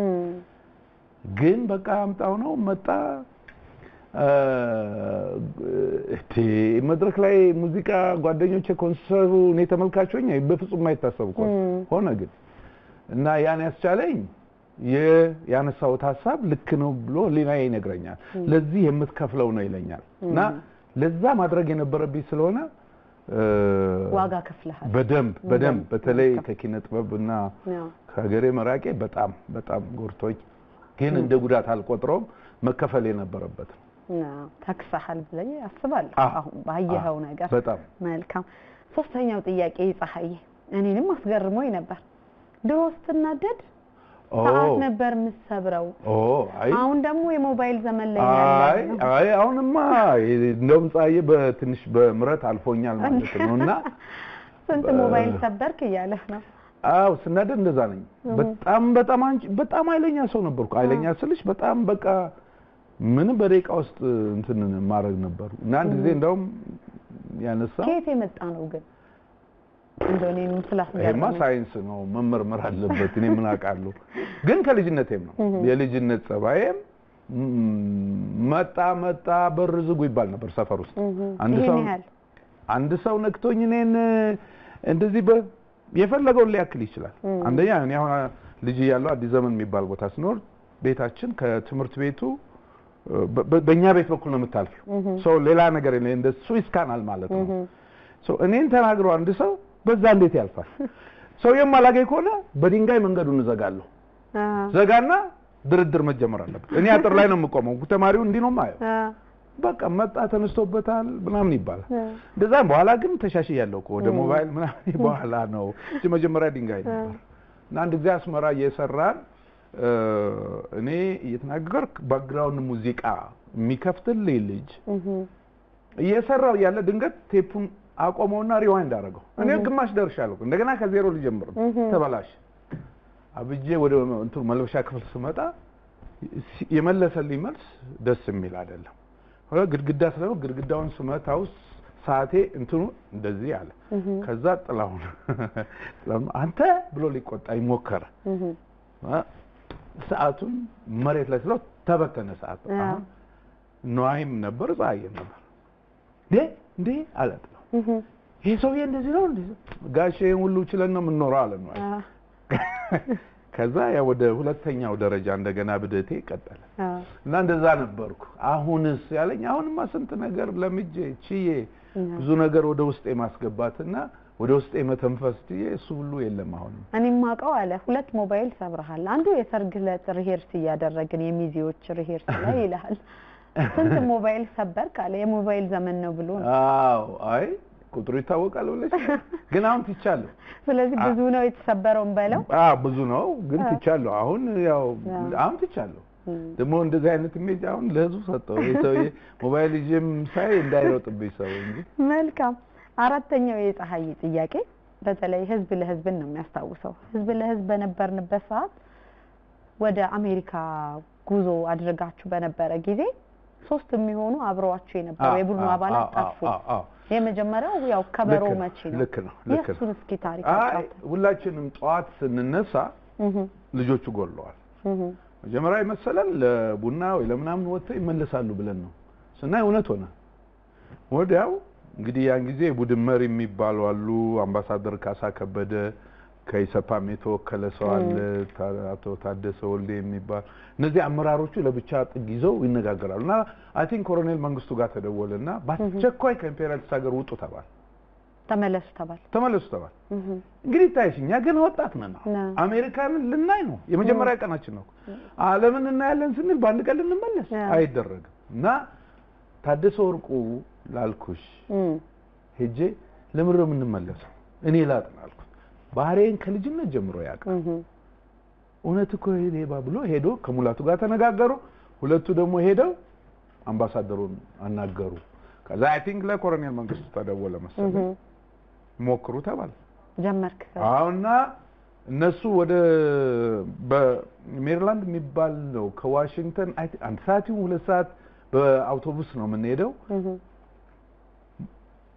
ግን በቃ አምጣው ነው መጣ መድረክ ላይ ሙዚቃ ጓደኞቼ ኮንሰርቱ እኔ ተመልካች ሆኜ በፍጹም የማይታሰብ ሆነ። ግን እና ያን ያስቻለኝ ያነሳሁት ሐሳብ ልክ ነው ብሎ ሊናዬ ይነግረኛል። ለዚህ የምትከፍለው ነው ይለኛል እና ለዛ ማድረግ የነበረብኝ ስለሆነ ዋጋ ከፍለሃል። በደንብ በተለይ ከኪነ ጥበብና ከሀገሬ መራቄ በጣም ጎርቶኝ፣ ግን እንደ ጉዳት አልቆጥረውም። መከፈል የነበረበት ነው። ተክሳሃል ብለኝ አስባለሁ። አሁን ባየኸው ነገር በጣም መልካም። ሶስተኛው ጥያቄ ፀሐዬ እኔንም አስገርሞኝ ነበር። ድሮ ስትናደድ ሰዓት ነበር የምትሰብረው። አሁን ደግሞ የሞባይል ዘመን ላይ ያለ አይ አሁንማ እንደውም ፀሐዬ በትንሽ በምረት አልፎኛል ማለት ነውና ስንት ሞባይል ሰበርክ እያለህ ነው? አዎ ስናደድ እንደዛ ነኝ። በጣም ኃይለኛ ሰው ነበርኩ። ኃይለኛ ስልሽ በጣም በቃ ምን በደቂቃ ውስጥ እንትን ማድረግ ነበር። እና አንድ ጊዜ እንደውም ያነሳው ከየት የመጣ ነው ግን እንደኔም ስላስገረመኝ ይሄማ ሳይንስ ነው መመርመር አለበት። እኔ ምን አውቃለሁ። ግን ከልጅነቴም ነው የልጅነት ጸባዬም መጣ በር ዝጉ ይባል ነበር ሰፈር ውስጥ። አንድ ሰው ነክቶኝ እኔን እንደዚህ የፈለገውን ሊያክል ይችላል። አንደኛ እኔ አሁን ልጅ ያለው አዲስ ዘመን የሚባል ቦታ ስኖር ቤታችን ከትምህርት ቤቱ በእኛ ቤት በኩል ነው የምታልፊው። ሰው ሌላ ነገር የለም፣ እንደ ስዊስ ካናል ማለት ነው። ሰው እኔን ተናግሮ አንድ ሰው በዛ እንዴት ያልፋል? ሰው የማላገኝ ከሆነ በድንጋይ መንገዱን እዘጋለሁ። ዘጋና ድርድር መጀመር አለበት። እኔ አጥር ላይ ነው የምቆመው። ተማሪው እንዲህ ነው የማየው። በቃ መጣ ተነስቶበታል ምናምን ይባላል። እንደዛም በኋላ ግን ተሻሽያለሁ እኮ ወደ ሞባይል ምናምን በኋላ ነው። መጀመሪያ ድንጋይ ነበር እና አንድ ጊዜ አስመራ እየሰራን እኔ እየተናገርኩ ባክግራውንድ ሙዚቃ የሚከፍትልኝ ልጅ እየሰራው ያለ ድንገት ቴፑን አቆመውና ሪዋይንድ አደረገው። እኔ ግማሽ ደርሻለሁ። እንደገና ከዜሮ ልጀምር ተበላሽ። አብጄ ወደ እንትን መልበሻ ክፍል ስመጣ የመለሰልኝ መልስ ደስ የሚል አይደለም። ግድግዳ ስለው ግድግዳውን ስመታው ሰዓቴ እንትኑ እንደዚህ አለ። ከዛ ጥላሁን አንተ ብሎ ሊቆጣኝ ሞከረ። ሰዓቱን መሬት ላይ ስለው ተበተነ ሰዓቱ። አሁን ነዋይም ነበር ፀሐይም ነበር። እንዴ አላት ነው ይሄ ሰውዬ እንደዚህ ነው እንዴ? ጋሼ ሁሉ ችለን ነው የምንኖረው አለ ነው። ከዛ ያ ወደ ሁለተኛው ደረጃ እንደገና ብደቴ ቀጠለ እና እንደዛ ነበርኩ። አሁንስ ያለኝ አሁንማ ስንት ነገር ለምጄ ቺዬ ብዙ ነገር ወደ ውስጤ ማስገባትና ወደ ውስጤ መተንፈስ እሱ ሁሉ የለም። አሁን እኔም ማቀው አለ 2 ሞባይል ሰብረሃል። አንዱ የሰርግ ዕለት ሪሄርስ እያደረግን የሚዚዎች ሪሄርስ ላይ ይላል። ስንት ሞባይል ሰበርክ አለ? የሞባይል ዘመን ነው ብሎ ነው። አዎ አይ ቁጥሩ ይታወቃል ብለሽ ግን አሁን ትቻለሁ። ስለዚህ ብዙ ነው የተሰበረውን በለው። ብዙ ነው ግን ትቻለሁ። አሁን ያው አሁን ትቻለሁ። ደግሞ እንደዚህ አይነት ኢሜጅ አሁን ለህዝቡ ሰጠው። ይሄ ሞባይል ይዤም ሳይ እንዳይሮጥብኝ ሰው እንጂ። መልካም። አራተኛው የፀሐይ ጥያቄ በተለይ ህዝብ ለህዝብን ነው የሚያስታውሰው። ህዝብ ለህዝብ በነበርንበት ሰዓት ወደ አሜሪካ ጉዞ አድርጋችሁ በነበረ ጊዜ 3 የሚሆኑ አብረዋችሁ የነበሩ የቡድኑ አባላት ጠፉ። የመጀመሪያው ያው ከበሮ መቼ ነው? ልክ ነው። የሱን እስኪ ታሪክ አጫውት። ሁላችንም ጠዋት ስንነሳ ልጆቹ ጎለዋል። መጀመሪያ ይመሰላል ለቡና ወይ ለምናምን ወጥተው ይመለሳሉ ብለን ነው ስናይ እውነት ሆነ። ወዲያው እንግዲህ ያን ጊዜ ቡድን መሪ የሚባሉ አሉ አምባሳደር ካሳ ከበደ ከኢሰፓም የተወከለ ሰው አለ አቶ ታደሰ ወልዴ የሚባል እነዚህ አመራሮቹ ለብቻ ጥግ ይዘው ይነጋገራሉና አይ ቲንክ ኮሎኔል መንግስቱ ጋር ተደወለና ባስቸኳይ ከኢምፔሪያሊስት ሀገር ውጡ ተባለ ተመለሱ ተባለ እንግዲህ ታይሽኛ ግን ወጣት ነን አሜሪካንን ልናይ ነው የመጀመሪያ ቀናችን ነው ዓለምን እናያለን ስንል ባንድ ቀን ልንመለስ አይደረግም እና ታደሰ ወርቁ ላልኩሽ ሄጄ ለምንድነው የምንመለሰው እኔ ላጥና አልኩት ባህሬን ከልጅነት ጀምሮ ያውቃል እውነት እኮ ሌባ ብሎ ሄዶ ከሙላቱ ጋር ተነጋገሩ ሁለቱ ደግሞ ሄደው አምባሳደሩን አናገሩ ከዛ አይ ቲንክ ለኮሎኔል መንግስቱ ተደወለ መሰለኝ ሞክሩ ተባለ ጀመርክ አሁንና እነሱ ወደ በሜሪላንድ የሚባል ነው ከዋሽንግተን አንድ ሰዓት ሁለት ሰዓት በአውቶቡስ ነው የምንሄደው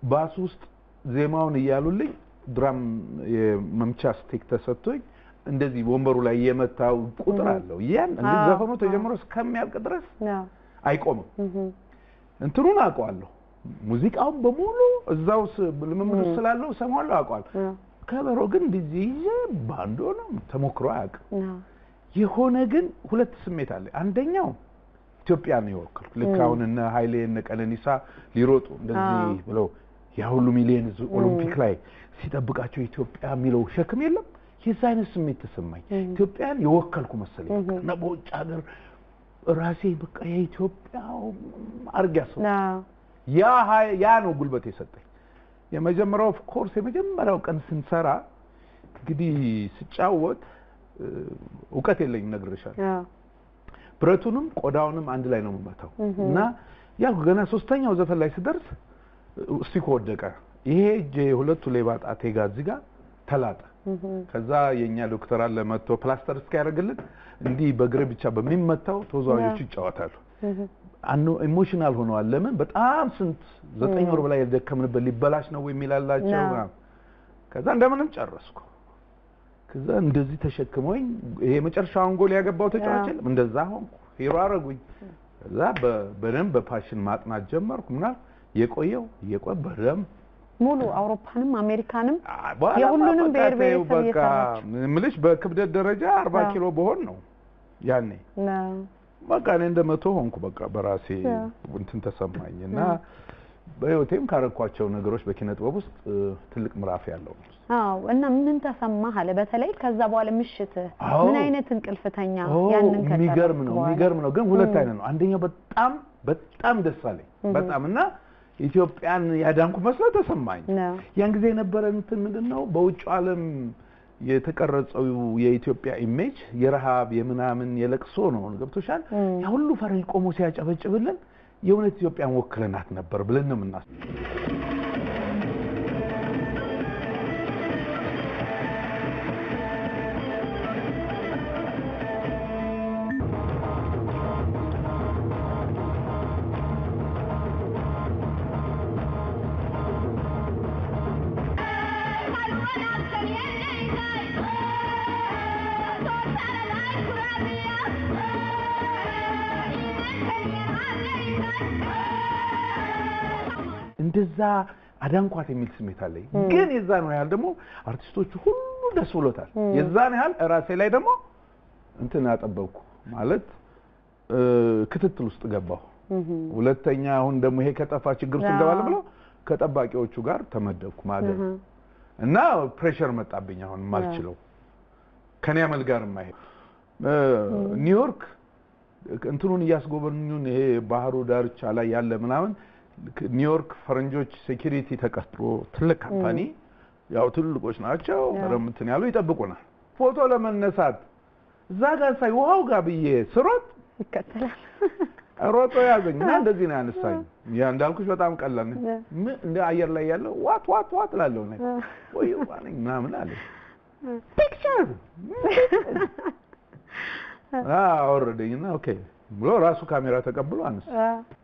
ባስ ውስጥ ዜማውን እያሉልኝ ድራም የመምቻ ስቲክ ተሰጥቶኝ እንደዚህ ወንበሩ ላይ የመታው ቁጥር አለው ያን እንደዚህ ዘፈኑ ተጀምሮ እስከሚያልቅ ድረስ አይቆምም እንትሩን አውቀዋለሁ ሙዚቃውን በሙሉ እዛው ልምምዱ ስላለው ሰማዋለሁ አውቀዋለሁ ከበሮ ግን እንደዚህ ባንዶ ነው ተሞክሮ አያውቅም የሆነ ግን ሁለት ስሜት አለ አንደኛው ኢትዮጵያ ነው የወከልኩ ልክ አሁን እነ ኃይሌ እነ ቀነኒሳ ሊሮጡ እንደዚህ ብለው ያ ሁሉ ሚሊየን ኦሎምፒክ ላይ ሲጠብቃቸው ኢትዮጵያ የሚለው ሸክም የለም የዛ አይነት ስሜት ተሰማኝ ኢትዮጵያን የወከልኩ መሰለኝ እና በውጭ ሀገር ራሴ በቃ የኢትዮጵያው አርጋሰው ያ ነው ጉልበት የሰጠኝ የመጀመሪያው ኦፍ ኮርስ የመጀመሪያው ቀን ስንሰራ እንግዲህ ስጫወት ዕውቀት የለኝ ነግርሻለሁ ብረቱንም ቆዳውንም አንድ ላይ ነው የምመታው እና ያው ገና ሶስተኛው ዘፈን ላይ ስደርስ ስቲክ ወደቀ ይሄ ሁለቱ ሌባ ጣቴ ጋር እዚህ ጋር ተላጠ ከዛ የኛ ዶክተር አለ መጥቶ ፕላስተር እስኪያደርግልን እንዲህ በግሬ ብቻ በሚመታው ተወዛዋዦቹ ይጫወታሉ አንኑ ኢሞሽናል ሆነዋል ለምን በጣም ስንት 9 ወር በላይ የደከምንበት ሊበላሽ ነው የሚላላቸው ከዛ እንደምንም ጨረስኩ ከዛ እንደዚህ ተሸክሞኝ ይሄ መጨረሻውን ጎል ያገባው ተጫዋች እንደዛ ሆንኩ ሂሮ አረጉኝ ከዛ በደንብ በፓሽን ማጥናት ጀመርኩ ምናል የቆየው በደም ሙሉ አውሮፓንም አሜሪካንም የሁሉንም ብሔረሰብ የሰራች ምልሽ በክብደት ደረጃ 40 ኪሎ በሆን ነው ያኔ በቃ እኔ እንደመቶ ሆንኩ በቃ በራሴ እንትን ተሰማኝና በህይወቴም ካረኳቸው ነገሮች በኪነ ጥበብ ውስጥ ትልቅ ምዕራፍ ያለው እና ምን ተሰማህ አለ በተለይ ከዛ በኋላ ምሽት ምን አይነት እንቅልፍተኛ ያንን የሚገርም ነው ግን ሁለት አይነት ነው አንደኛው በጣም ደስ አለኝ በጣምና ኢትዮጵያን ያዳንኩ መስሎ ተሰማኝ ያን ጊዜ የነበረ እንትን ምንድነው በውጭ ዓለም የተቀረጸው የኢትዮጵያ ኢሜጅ የረሃብ የምናምን የለቅሶ ነው ገብቶሻል ያ ሁሉ ፈረንጅ ቆሞ ሲያጨበጭብልን የእውነት ኢትዮጵያን ወክለናት ነበር ብለን ነው የምናስበው እንደዛ አዳንኳት የሚል ስሜት አለኝ ግን የዛ ነው ያህል ደግሞ አርቲስቶቹ ሁሉ ደስ ብሎታል የዛን ያህል ራሴ ላይ ደግሞ እንትን አጠበቅኩ ማለት ክትትል ውስጥ ገባሁ ሁለተኛ አሁን ደግሞ ይሄ ከጠፋ ችግር ስንገባለ ብለው ከጠባቂዎቹ ጋር ተመደብኩ ማለት እና ፕሬሸር መጣብኝ አሁን ማልችለው ከኔ አመል ጋር ማይሄድ ኒውዮርክ እንትኑን ያስጎበኙን ይሄ ባህሩ ዳርቻ ላይ ያለ ምናምን ኒውዮርክ ፈረንጆች ሴኩሪቲ ተቀጥሮ ትልቅ ካምፓኒ ያው ትልቆች ናቸው ረምትን ያሉ ይጠብቁናል ፎቶ ለመነሳት እዛ ጋር ሳይ ውሃው ጋር ብዬ ስሮጥ ይከተላል ሮጦ ያዘኝና እንደዚህ ነው ያነሳኝ ያ እንዳልኩሽ በጣም ቀላል ነው እንደ አየር ላይ ያለው ዋት ላለው ነው ወይ ዋነኝ ምናምን አለ ፒክቸር አወረደኝና ኦኬ ብሎ ራሱ ካሜራ ተቀብሎ አነሳ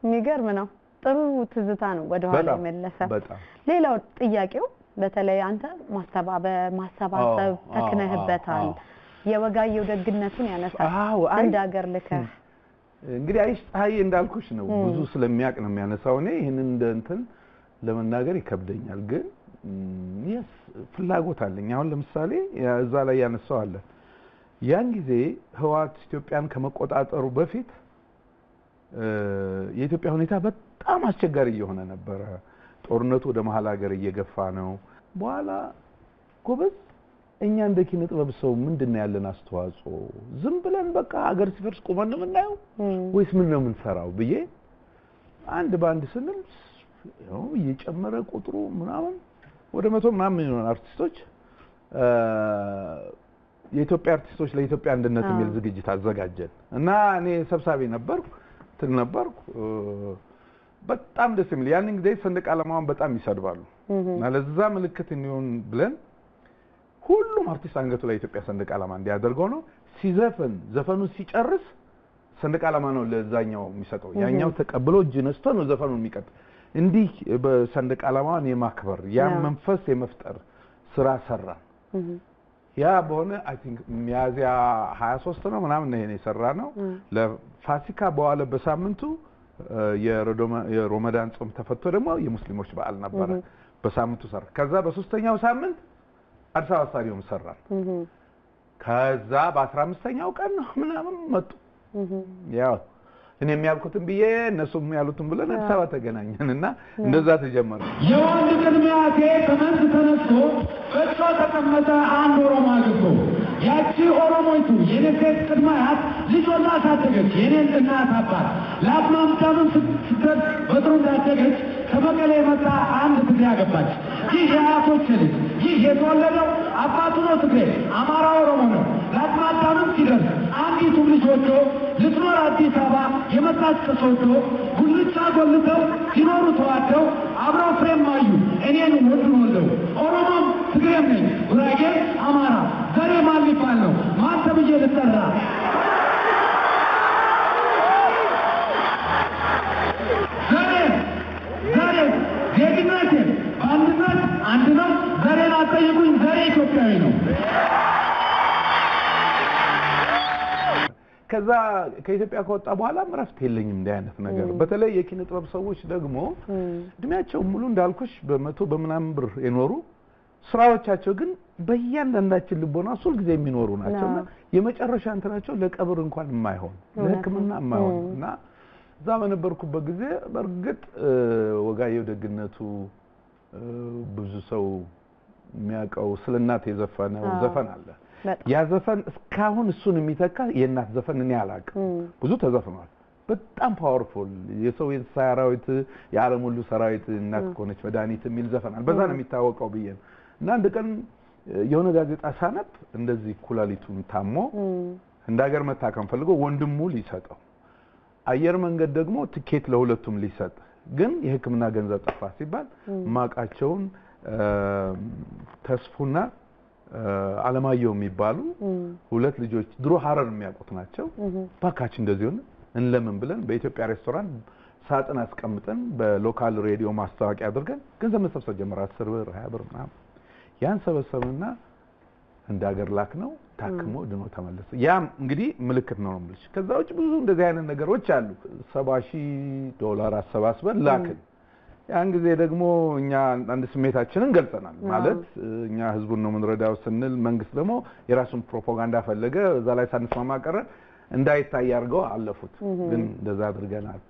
የሚገርም ነው ጥሩ ትዝታ ነው ወደ ኋላ መለሰ ሌላው ጥያቄው በተለይ አንተ ማሰባሰብ ተክነህበታል የወጋየው ደግነቱን ያነሳል አንድ ሀገር ልከ እንግዲህ አይሽ ፀሐይ እንዳልኩሽ ነው ብዙ ስለሚያቅ ነው የሚያነሳው እኔ ይሄንን እንደ እንትን ለመናገር ይከብደኛል ግን yes ፍላጎት አለኝ አሁን ለምሳሌ እዛ ላይ ያነሳው አለ ያን ጊዜ ህዋት ኢትዮጵያን ከመቆጣጠሩ በፊት የኢትዮጵያ ሁኔታ በጣም አስቸጋሪ እየሆነ ነበር ጦርነቱ ወደ መሃል ሀገር እየገፋ ነው በኋላ ጎበዝ እኛ እንደ ኪነ ጥበብ ሰው ምንድነው ያለን አስተዋጽኦ ዝም ብለን በቃ ሀገር ሲፈርስ ቆመን ነው የምናየው ወይስ ምን ነው የምንሰራው ብዬ አንድ ባንድ ስንል ያው እየጨመረ ቁጥሩ ምናምን ወደ 100 ምናምን የሚሆኑ አርቲስቶች የኢትዮጵያ አርቲስቶች ለኢትዮጵያ አንድነት የሚል ዝግጅት አዘጋጀን እና እኔ ሰብሳቢ ነበርኩ በጣም ደስ የሚል ያን ጊዜ ሰንደቅ ዓላማውን በጣም ይሰድባሉ ለዛ ምልክት እንዲሆን ብለን ሁሉም አርቲስት አንገቱ ላይ ኢትዮጵያ ሰንደቅ ዓላማ እንዲያደርገው ነው ሲዘፈን ዘፈኑን ሲጨርስ ሰንደቅ ዓላማ ነው ለዛኛው የሚሰጠው ያኛው ተቀብሎ እጅ ነስቶ ነው ዘፈኑን የሚቀጥ እንዲህ በሰንደቅ ዓላማውን የማክበር ያ መንፈስ የመፍጠር ስራ ሰራ ያ በሆነ አይ ቲንክ ሚያዚያ 23 ነው ምናምን ነው የሰራ ነው ለፋሲካ በኋላ በሳምንቱ የሮመዳን ጾም ተፈቶ ደግሞ የሙስሊሞች በዓል ነበር በሳምንቱ ሰራ ከዛ በሶስተኛው ሳምንት አዲስ አበባ ስታዲየም ሰራ ከዛ በ15ኛው ቀን ምናምን መጡ ያው እኔ የሚያልኩትን ብዬ እነሱም ያሉትን ብለን አዲስ አበባ ተገናኘንና እንደዛ ተጀመረ የወንድ ቅድሚያቴ ከመንዝ ተነስቶ በእሷ ተቀመጠ አንድ ኦሮሞ አግብቶ ያቺ ኦሮሞይቱ የነገት ቅድማያት ልጆና ሳደገች የኔን እናት አባት ለአብማምታምን ስትደርስ በጥሩ እንዳደገች ከመቀሌ መጣ አንድ ትግሬ አገባች ይህ የአያቶች ልጅ ይህ የተወለደው አባቱ ነው ትግሬ አማራ ኦሮሞ ነው ለአብማምታምን ሲደርስ አንዲቱ ልጅ ወልዶ ልትኖር አዲስ አበባ የመጣች ከሶዶ ጉልቻ ጎልተው ሲኖሩ ተዋደው አብረው ፍሬም ማዩ እኔን ወንዱን ወልደው ኦሮሞም ትግሬም ነኝ ጉራጌ አማራ ዘሬ ማን ሊባል ነው ማን ተብዬ ልጠራ ዘሬ ዜግነቴ በአንድነት አንድ ነው ዘሬን አጠይቁኝ ዘሬ ኢትዮጵያዊ ነው ከዛ ከኢትዮጵያ ከወጣ በኋላ ምረፍት የለኝም እንደ አይነት ነገር በተለይ የኪነ ጥበብ ሰዎች ደግሞ እድሜያቸው ሙሉ እንዳልኩሽ በመቶ በምናምን ብር የኖሩ ስራዎቻቸው ግን በእያንዳንዳችን ልቦና ሁሉ ጊዜ የሚኖሩ ናቸውና የመጨረሻ እንትናቸው ለቀብር እንኳን የማይሆን ለሕክምና የማይሆንና እዛ በነበርኩበት ጊዜ በርግጥ ወጋየሁ ደግነቱ ብዙ ሰው የሚያውቀው ስለናት የዘፈነው ዘፈን አለ ያ ዘፈን እስካሁን እሱን የሚተካ የእናት ዘፈን እኔ አላውቅም ብዙ ተዘፍኗል በጣም ፓወርፉል የሰው የሰራዊት የዓለም ሁሉ ሰራዊት እናት ኮነች መድኃኒት የሚል ዘፈናል በዛ ነው የሚታወቀው ብዬን እና አንድ ቀን የሆነ ጋዜጣ ሳነብ እንደዚህ ኩላሊቱን ታሞ እንደ ሀገር መታከም ፈልጎ ወንድሙ ሊሰጠው አየር መንገድ ደግሞ ትኬት ለሁለቱም ሊሰጥ ግን የሕክምና ገንዘብ ጠፋ ሲባል ማቃቸውን ተስፉና አለማየሁ የሚባሉ ሁለት ልጆች ድሮ ሐረር የሚያውቁት ናቸው ባካች እንደዚህ ሆነ እንለምን ብለን በኢትዮጵያ ሬስቶራንት ሳጥን አስቀምጠን በሎካል ሬዲዮ ማስታወቂያ አድርገን ገንዘብ መሰብሰብ ጀመረ 10 ብር 20 ብር ምናምን ያን ሰበሰብና እንደ ሀገር ላክ ነው ታክሞ ድኖ ተመለሰ ያም እንግዲህ ምልክት ነው ማለት ከዛ ውጭ ብዙ እንደዚህ አይነት ነገሮች አሉ $70,000 አሰባስበን ላክን ያን ጊዜ ደግሞ እኛ አንድ ስሜታችንን ገልጸናል ማለት እኛ ህዝቡን ነው ምንረዳው ስንል መንግስት ደግሞ የራሱን ፕሮፓጋንዳ ፈለገ እዛ ላይ ሳንስማማ ቀረ እንዳይታይ አድርገው አለፉት ግን እንደዛ አድርገናል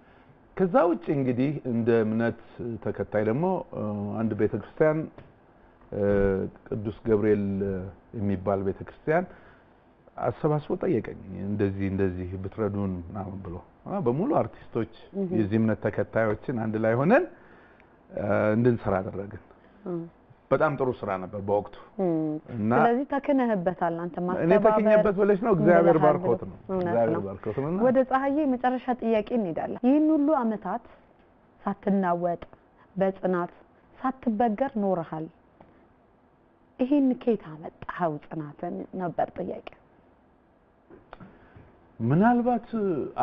ከዛ ውጭ እንግዲህ እንደ እምነት ተከታይ ደግሞ አንድ ቤተክርስቲያን ቅዱስ ገብርኤል የሚባል ቤተክርስቲያን አሰባስቦ ጠየቀኝ እንደዚህ ብትረዱን ምናምን ብሎ በሙሉ አርቲስቶች የዚህ እምነት ተከታዮችን አንድ ላይ ሆነን እንድንሰራ አደረግን በጣም ጥሩ ስራ ነበር በወቅቱ እና ስለዚህ ተከነህበታል አንተ ማስተባበር እኔ ተከነህበት ብለሽ ነው እግዚአብሔር ባርኮት ነው እግዚአብሔር ባርኮት ነው ወደ ፀሐዬ መጨረሻ ጥያቄ እንሄዳለን ይህን ሁሉ አመታት ሳትናወጥ በጽናት ሳትበገር ኖርሃል ይሄን ከየት አመጣኸው ጽናትን ነበር ጥያቄ ምናልባት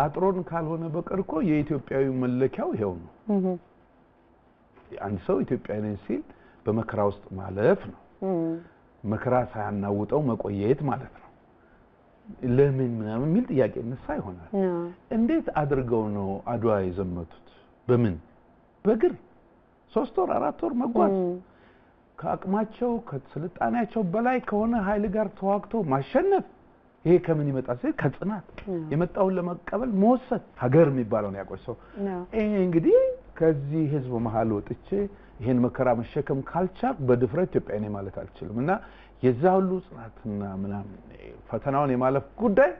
አጥሮን ካልሆነ በቀርኮ የኢትዮጵያዊ መለኪያው ይሄው ነው አንድ ሰው ኢትዮጵያዊ ነኝ ሲል በመከራ ውስጥ ማለፍ ነው መከራ ሳያናውጠው መቆየት ማለት ነው ለምን ምናምን የሚል ጥያቄ ነሳ ይሆናል እንዴት አድርገው ነው አድዋ የዘመቱት በምን በግር 3 ወር 4 ወር መጓዝ ከአቅማቸው ከስልጣኔያቸው በላይ ከሆነ ኃይል ጋር ተዋግቶ ማሸነፍ ይሄ ከምን ይመጣል ሲል ከጽናት የመጣውን ለመቀበል መወሰን ሀገር የሚባለውን ያቆሰው ይሄ እንግዲህ ከዚህ ህዝብ መሃል ወጥቼ ይሄን መከራ መሸከም ካልቻልኩ በድፍረት ኢትዮጵያ ነኝ ማለት አልችልም እና የዛ ሁሉ ጽናትና ምናምን ፈተናውን የማለፍ ጉዳይ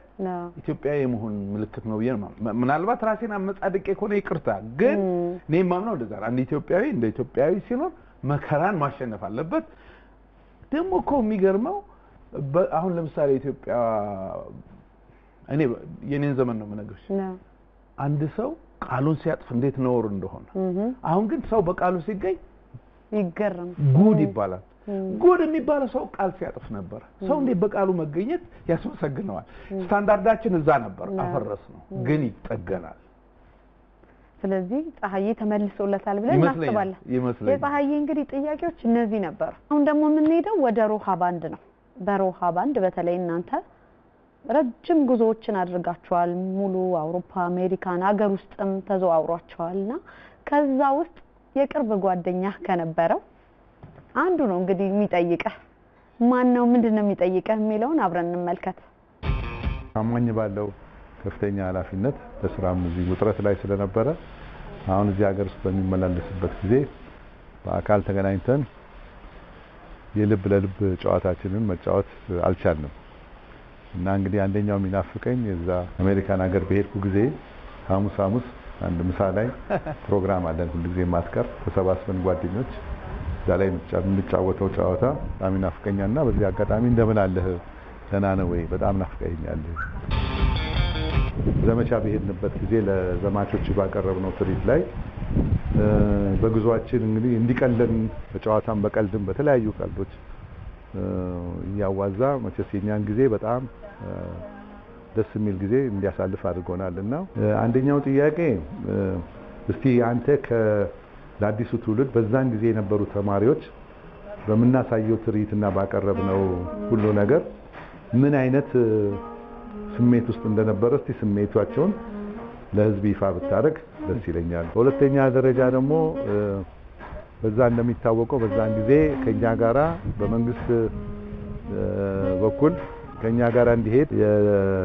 ኢትዮጵያ የመሆን ምልክት ነው ብዬ ምናልባት ራሴን አመጻድቄ ከሆነ ይቅርታ ግን እኔ ማምነው እንደዛ አንድ ኢትዮጵያዊ እንደ ኢትዮጵያዊ ሲኖር መከራን ማሸነፍ አለበት ደግሞ እኮ የሚገርመው አሁን ለምሳሌ ኢትዮጵያ እኔ የኔን ዘመን ነው የምነግርሽ አንድ ሰው ቃሉን ሲያጥፍ እንዴት ነውር እንደሆነ አሁን ግን ሰው በቃሉ ሲገኝ ይገርም ጉድ ይባላል ጉድ የሚባለው ሰው ቃል ሲያጥፍ ነበር ሰው እንዴት በቃሉ መገኘት ያስመሰግነዋል ስታንዳርዳችን እዛ ነበር አፈረስ ነው ግን ይጠገናል ስለዚህ ፀሐዬ ተመልሶለታል ብለን እናስባለን የፀሐዬ እንግዲህ ጥያቄዎች እነዚህ ነበሩ አሁን ደግሞ የምንሄደው ወደ ሮሃ ባንድ ነው በሮሃ ባንድ በተለይ እናንተ ረጅም ጉዞዎችን አድርጋችኋል ሙሉ አውሮፓ አሜሪካን ሀገር ውስጥም ተዘዋውራችኋልና ከዛ ውስጥ የቅርብ ጓደኛ ከነበረው አንዱ ነው እንግዲህ የሚጠይቀህ ማን ነው ምንድነው የሚጠይቀህ የሚለውን አብረን እንመልከት ታማኝ ባለው ከፍተኛ ኃላፊነት ለስራም እዚህ ውጥረት ላይ ስለነበረ አሁን እዚህ ሀገር ውስጥ በሚመላለስበት ጊዜ በአካል ተገናኝተን የልብ ለልብ ጨዋታችንን መጫወት አልቻልንም እና እንግዲህ አንደኛው የሚናፍቀኝ እዛ አሜሪካን ሀገር በሄድኩ ጊዜ ሐሙስ አንድ ምሳ ላይ ፕሮግራም አለን ሁሉ ጊዜ ማትቀር ተሰባስበን ጓደኞች እዛ ላይ የምንጫወተው ጨዋታ በጣም ይናፍቀኛልና በዚህ አጋጣሚ እንደምን አለህ ደህና ነህ ወይ በጣም ናፍቀኸኛል ዘመቻ በሄድንበት ጊዜ ለዘማቾች ባቀረብነው ትርኢት ላይ በጉዟችን እንግዲህ እንዲቀለን በጨዋታም በቀልድም በተለያዩ ቀልዶች ያዋዛ መቼስ የኛን ጊዜ በጣም ደስ የሚል ጊዜ እንዲያሳልፍ አድርጎናልና አንደኛው ጥያቄ እስቲ አንተ ለአዲሱ ትውልድ በዛን ጊዜ የነበሩ ተማሪዎች በመናሳየው ትርኢትና ባቀረብነው ሁሉ ነገር ምን አይነት ስሜት ውስጥ እንደነበረ እስቲ ስሜታቸውን ለህዝብ ይፋ ብታረግ ደስ ይለኛል በሁለተኛ ደረጃ ደግሞ በዛ እንደሚታወቀው በዛን ጊዜ ከኛ ጋራ በመንግስት በኩል ከኛ ጋራ እንዲሄድ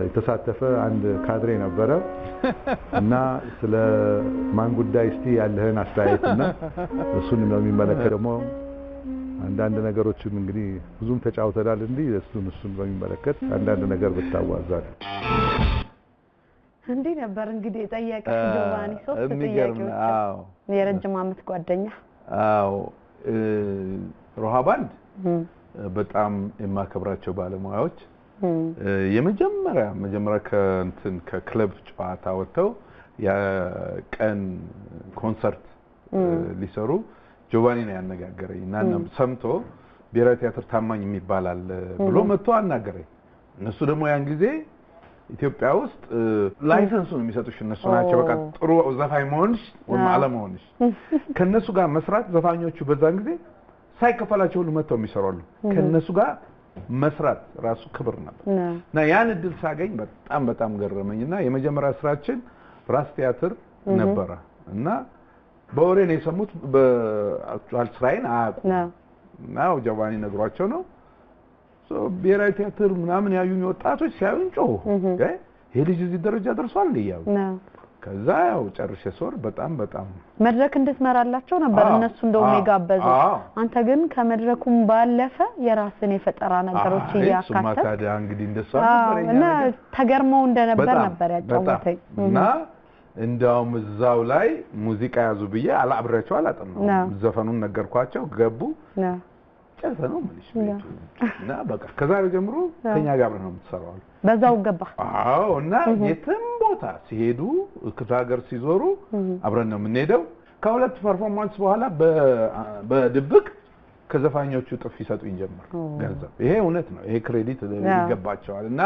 የተሳተፈ አንድ ካድሬ ነበረ እና ስለ ማን ጉዳይ እስቲ ያለህን አስተያየትና እሱን ነው የሚመለከተው ደግሞ አንዳንድ ነገሮችን እንግዲህ ብዙም ተጫውተናል እንዴ እሱን በሚመለከት አንዳንድ ነገር ብታዋዛል እንዴ ነበር እንግዲህ ጠያቂው ጆቫኒ ሶስት ጥያቄዎች አዎ የረጅም ዓመት ጓደኛ አዎ ሮሃ ባንድ በጣም የማከብራቸው ባለሙያዎች የመጀመሪያ ከክለብ ጨዋታ ወጥተው የቀን ኮንሰርት ሊሰሩ ጆቫኒ ነው ያነጋገረኝና ሰምቶ ብሔራዊ ቲያትር ታማኝ የሚባላል ብሎ መጥቶ አናገረኝ እነሱ ደግሞ ያን ጊዜ ኢትዮጵያ ውስጥ ላይሰንሱን የሚሰጡሽ እነሱ ናቸው በቃ ጥሩ ዘፋኝ መሆንሽ ወይም አለመሆንሽ ከነሱ ጋር መስራት ዘፋኞቹ በዛን ጊዜ ሳይከፈላቸው ሁሉ መጥተው የሚሰራሉ ከነሱ ጋር መስራት ራሱ ክብር ነበር እና ያን እድል ሳገኝ በጣም ገረመኝና የመጀመሪያ ስራችን ራስ ቲያትር ነበረ እና በወሬ ነው የሰሙት በአክቹዋል ስራዬን አያውቁም ነው ጆቫኒ ነግሯቸው ነው ብሔራዊ ቲያትር ምናምን ያዩኝ ወጣቶች ሲያዩኝ ጮሁ ይሄ ልጅ እዚህ ደረጃ ደርሷል ይያው ከዛ ያው ጨርሼ ሶር በጣም መድረክ እንድትመራላቸው ነበር እነሱ እንደውም የጋበዙ አንተ ግን ከመድረኩም ባለፈ የራስን የፈጠራ ነገሮች ያካተተ ማታዲያ እንግዲህ እንደሷ ነበር እና ተገርመው እንደነበር ነበር ያጫወተኝ እና እንዳውም እዛው ላይ ሙዚቃ ያዙ ብዬ አላብራቸው አላጠናው ዘፈኑን ነገርኳቸው ገቡ ጨፈነው ምንሽ እና በቃ ከዛሬ ጀምሮ ከኛ ጋር ነው የምትሰራው በዛው ገባ አዎ እና የትም ቦታ ሲሄዱ ከሀገር ሲዞሩ አብረን ነው የምንሄደው ከሁለት ፐርፎርማንስ በኋላ በድብቅ ከዘፋኞቹ ጥፍ ይሰጡኝ ጀመር ገንዘብ ይሄ እውነት ነው ይሄ ክሬዲት ይገባቸዋል እና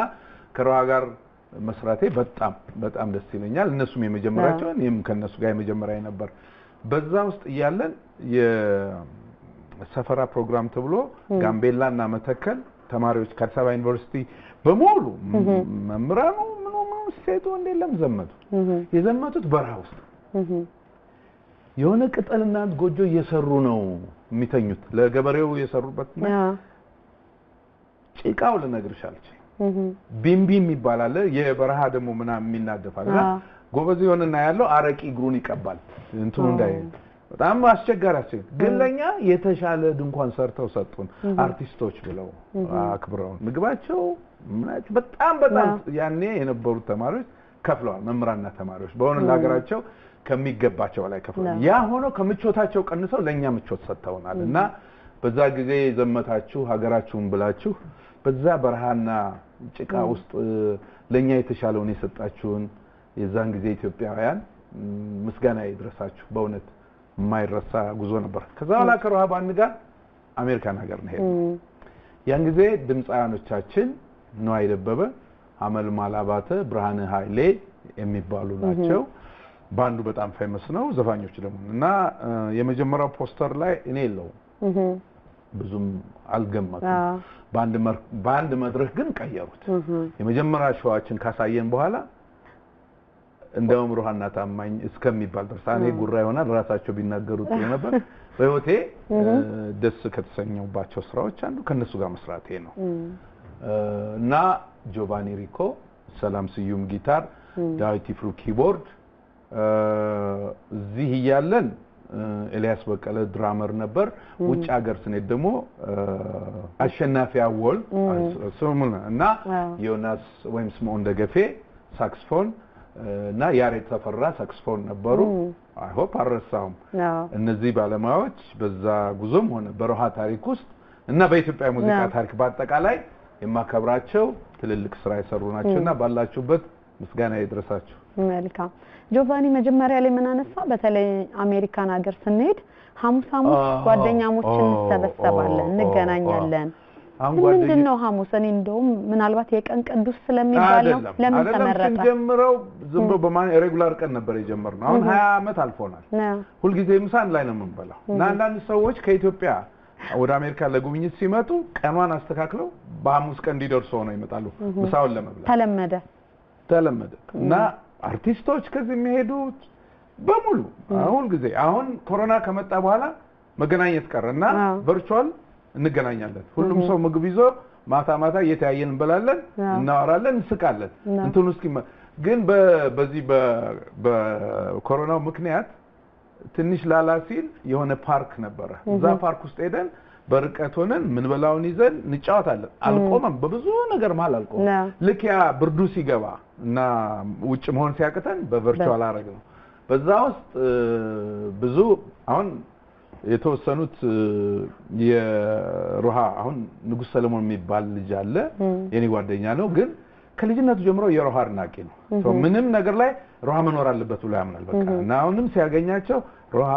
ከሮሃ ጋር መስራቴ በጣም ደስ ይለኛል እነሱም የመጀመሪያቸው እኔም ከነሱ ጋር የመጀመሪያ ነበር በዛ ውስጥ ይያለን የሰፈራ ፕሮግራም ተብሎ ጋምቤላና መተከል ተማሪዎች ከአዲስ አበባ ዩኒቨርሲቲ በሙሉ መምራኑ ምን ሴቱ እንደለም ዘመቱ የዘመቱት በረሃ ውስጥ የሆነ ቅጠልና ጎጆ እየሰሩ ነው የሚተኙት ለገበሬው የሰሩበት ጭቃው ልነግርሽ አልችልም ቢምቢም ይባላል የበረሃ ደግሞ ምናምን የሚናደፋልና ጎበዝ ይሆንና ያለው አረቂ እግሩን ይቀባል እንትኑ እንዳይ በጣም አስቸጋሪ ግን ለኛ የተሻለ ድንኳን ሰርተው ሰጡን አርቲስቶች ብለው አክብረው ምግባቸው በጣም ያኔ የነበሩት ተማሪዎች ከፍለዋል መምራንና ተማሪዎች በሆነ ለሀገራቸው ከሚገባቸው ላይ ከፍለዋል ያ ሆኖ ከምቾታቸው ቀንሰው ለኛ ምቾት ሰጥተውናልና በዛ ጊዜ ዘመታችሁ ሀገራችሁን ብላችሁ በዛ በረሃና ጭቃ ውስጥ ለኛ የተሻለውን የሰጣችሁን የዛን ጊዜ ኢትዮጵያውያን ምስጋና ይድረሳችሁ በእውነት ማይረሳ ጉዞ ነበር ከዛ በኋላ ከሮሃ ባንድ ጋር አሜሪካን ሀገር ነው ሄድን ያን ጊዜ ድምጻያኖቻችን ነው አይደበበ አመል ማላባተ ብርሃነ ኃይሌ የሚባሉ ናቸው ባንዱ በጣም ፌመስ ነው ዘፋኞች ደግሞ እና የመጀመሪያው ፖስተር ላይ እኔ የለው ብዙም አልገመትም ባንድ መድረክ ግን ቀየሩት የመጀመሪያ ሾዋችን ካሳየን በኋላ እንደውም ሩሃና ታማኝ እስከሚባል ድረሳኔ ጉራ ይሆናል ራሳቸው ቢናገሩት ነበር በህይወቴ ደስ ከተሰኘውባቸው ስራዎች አንዱ ከነሱ ጋር መስራቴ ነው እና ጆቫኒ ሪኮ ሰላም ስዩም ጊታር ዳዊት ይፍሩ ኪቦርድ እዚህ ያለን ኤልያስ በቀለ ድራመር ነበር ውጭ ሀገር ስንሄድ ደግሞ አሸናፊ አወል ሶሙና እና ዮናስ ወይም ስምዖን ደገፌ ሳክስፎን እና ያሬድ ተፈራ ሳክስፎን ነበሩ አይ ሆፕ አረሳውም እነዚህ ባለሙያዎች በዛ ጉዞም ሆነ በሮሃ ታሪክ ውስጥ እና በኢትዮጵያ ሙዚቃ ታሪክ በአጠቃላይ የማከብራቸው ትልልቅ ስራ የሰሩ ናቸውና ባላችሁበት ምስጋና ይድረሳችሁ መልካም ጆቫኒ መጀመሪያ ላይ ምን አነሳ በተለይ አሜሪካን ሀገር ስንሄድ ሐሙስ ጓደኛሞችን ተሰበሰባለን እንገናኛለን ምንድነው ሐሙስ እኔ እንደውም ምናልባት የቀን ቅዱስ ስለሚባል ነው ለምን ተመረጠ ጀምረው ዝም ብሎ በማን ሬጉላር ቀን ነበር የጀመርነው አሁን 20 አመት አልፎናል ሁሉ ጊዜ ምሳን ላይ ነው የምንበላው እና አንዳንድ ሰዎች ከኢትዮጵያ ወደ አሜሪካ ለጉብኝት ሲመጡ ቀኗን አስተካክለው በሐሙስ ቀን እንዲደርሱ ነው ይመጣሉ ምሳውን ለመብላት ተለመደ እና አርቲስቶች ከዚህ የሚሄዱት በሙሉ አሁን ጊዜ አሁን ኮሮና ከመጣ በኋላ መገናኘት ቀረና ቨርቹዋል እንገናኛለን ሁሉም ሰው ምግብ ይዞ ማታ እየተያየን እንበላለን እናወራለን እንስቃለን እንትን ውስጥ ግን በዚህ በኮሮናው ምክንያት ትንሽ ላላ ሲል የሆነ ፓርክ ነበር እዛ ፓርክ ውስጥ ሄደን በርቀት ሆነን ምን በላውን ይዘን እንጫወታለን አልቆመም በብዙ ነገር ማለት አልቆመም ልክ ያ ብርዱ ሲገባ እና ውጭ መሆን ሲያቀተን በቨርቹዋል አረግ ነው በዛ ውስጥ ብዙ አሁን የተወሰኑት የሮሃ አሁን ንጉስ ሰለሞን የሚባል ልጅ አለ የኔ ጓደኛ ነው ግን ከልጅነቱ ጀምሮ የሮሃ አድናቂ ነው ምንም ነገር ላይ ሮሃ መኖር አለበት ብሎ ያምናል በቃ እና አሁንም ሲያገኛቸው ሮሃ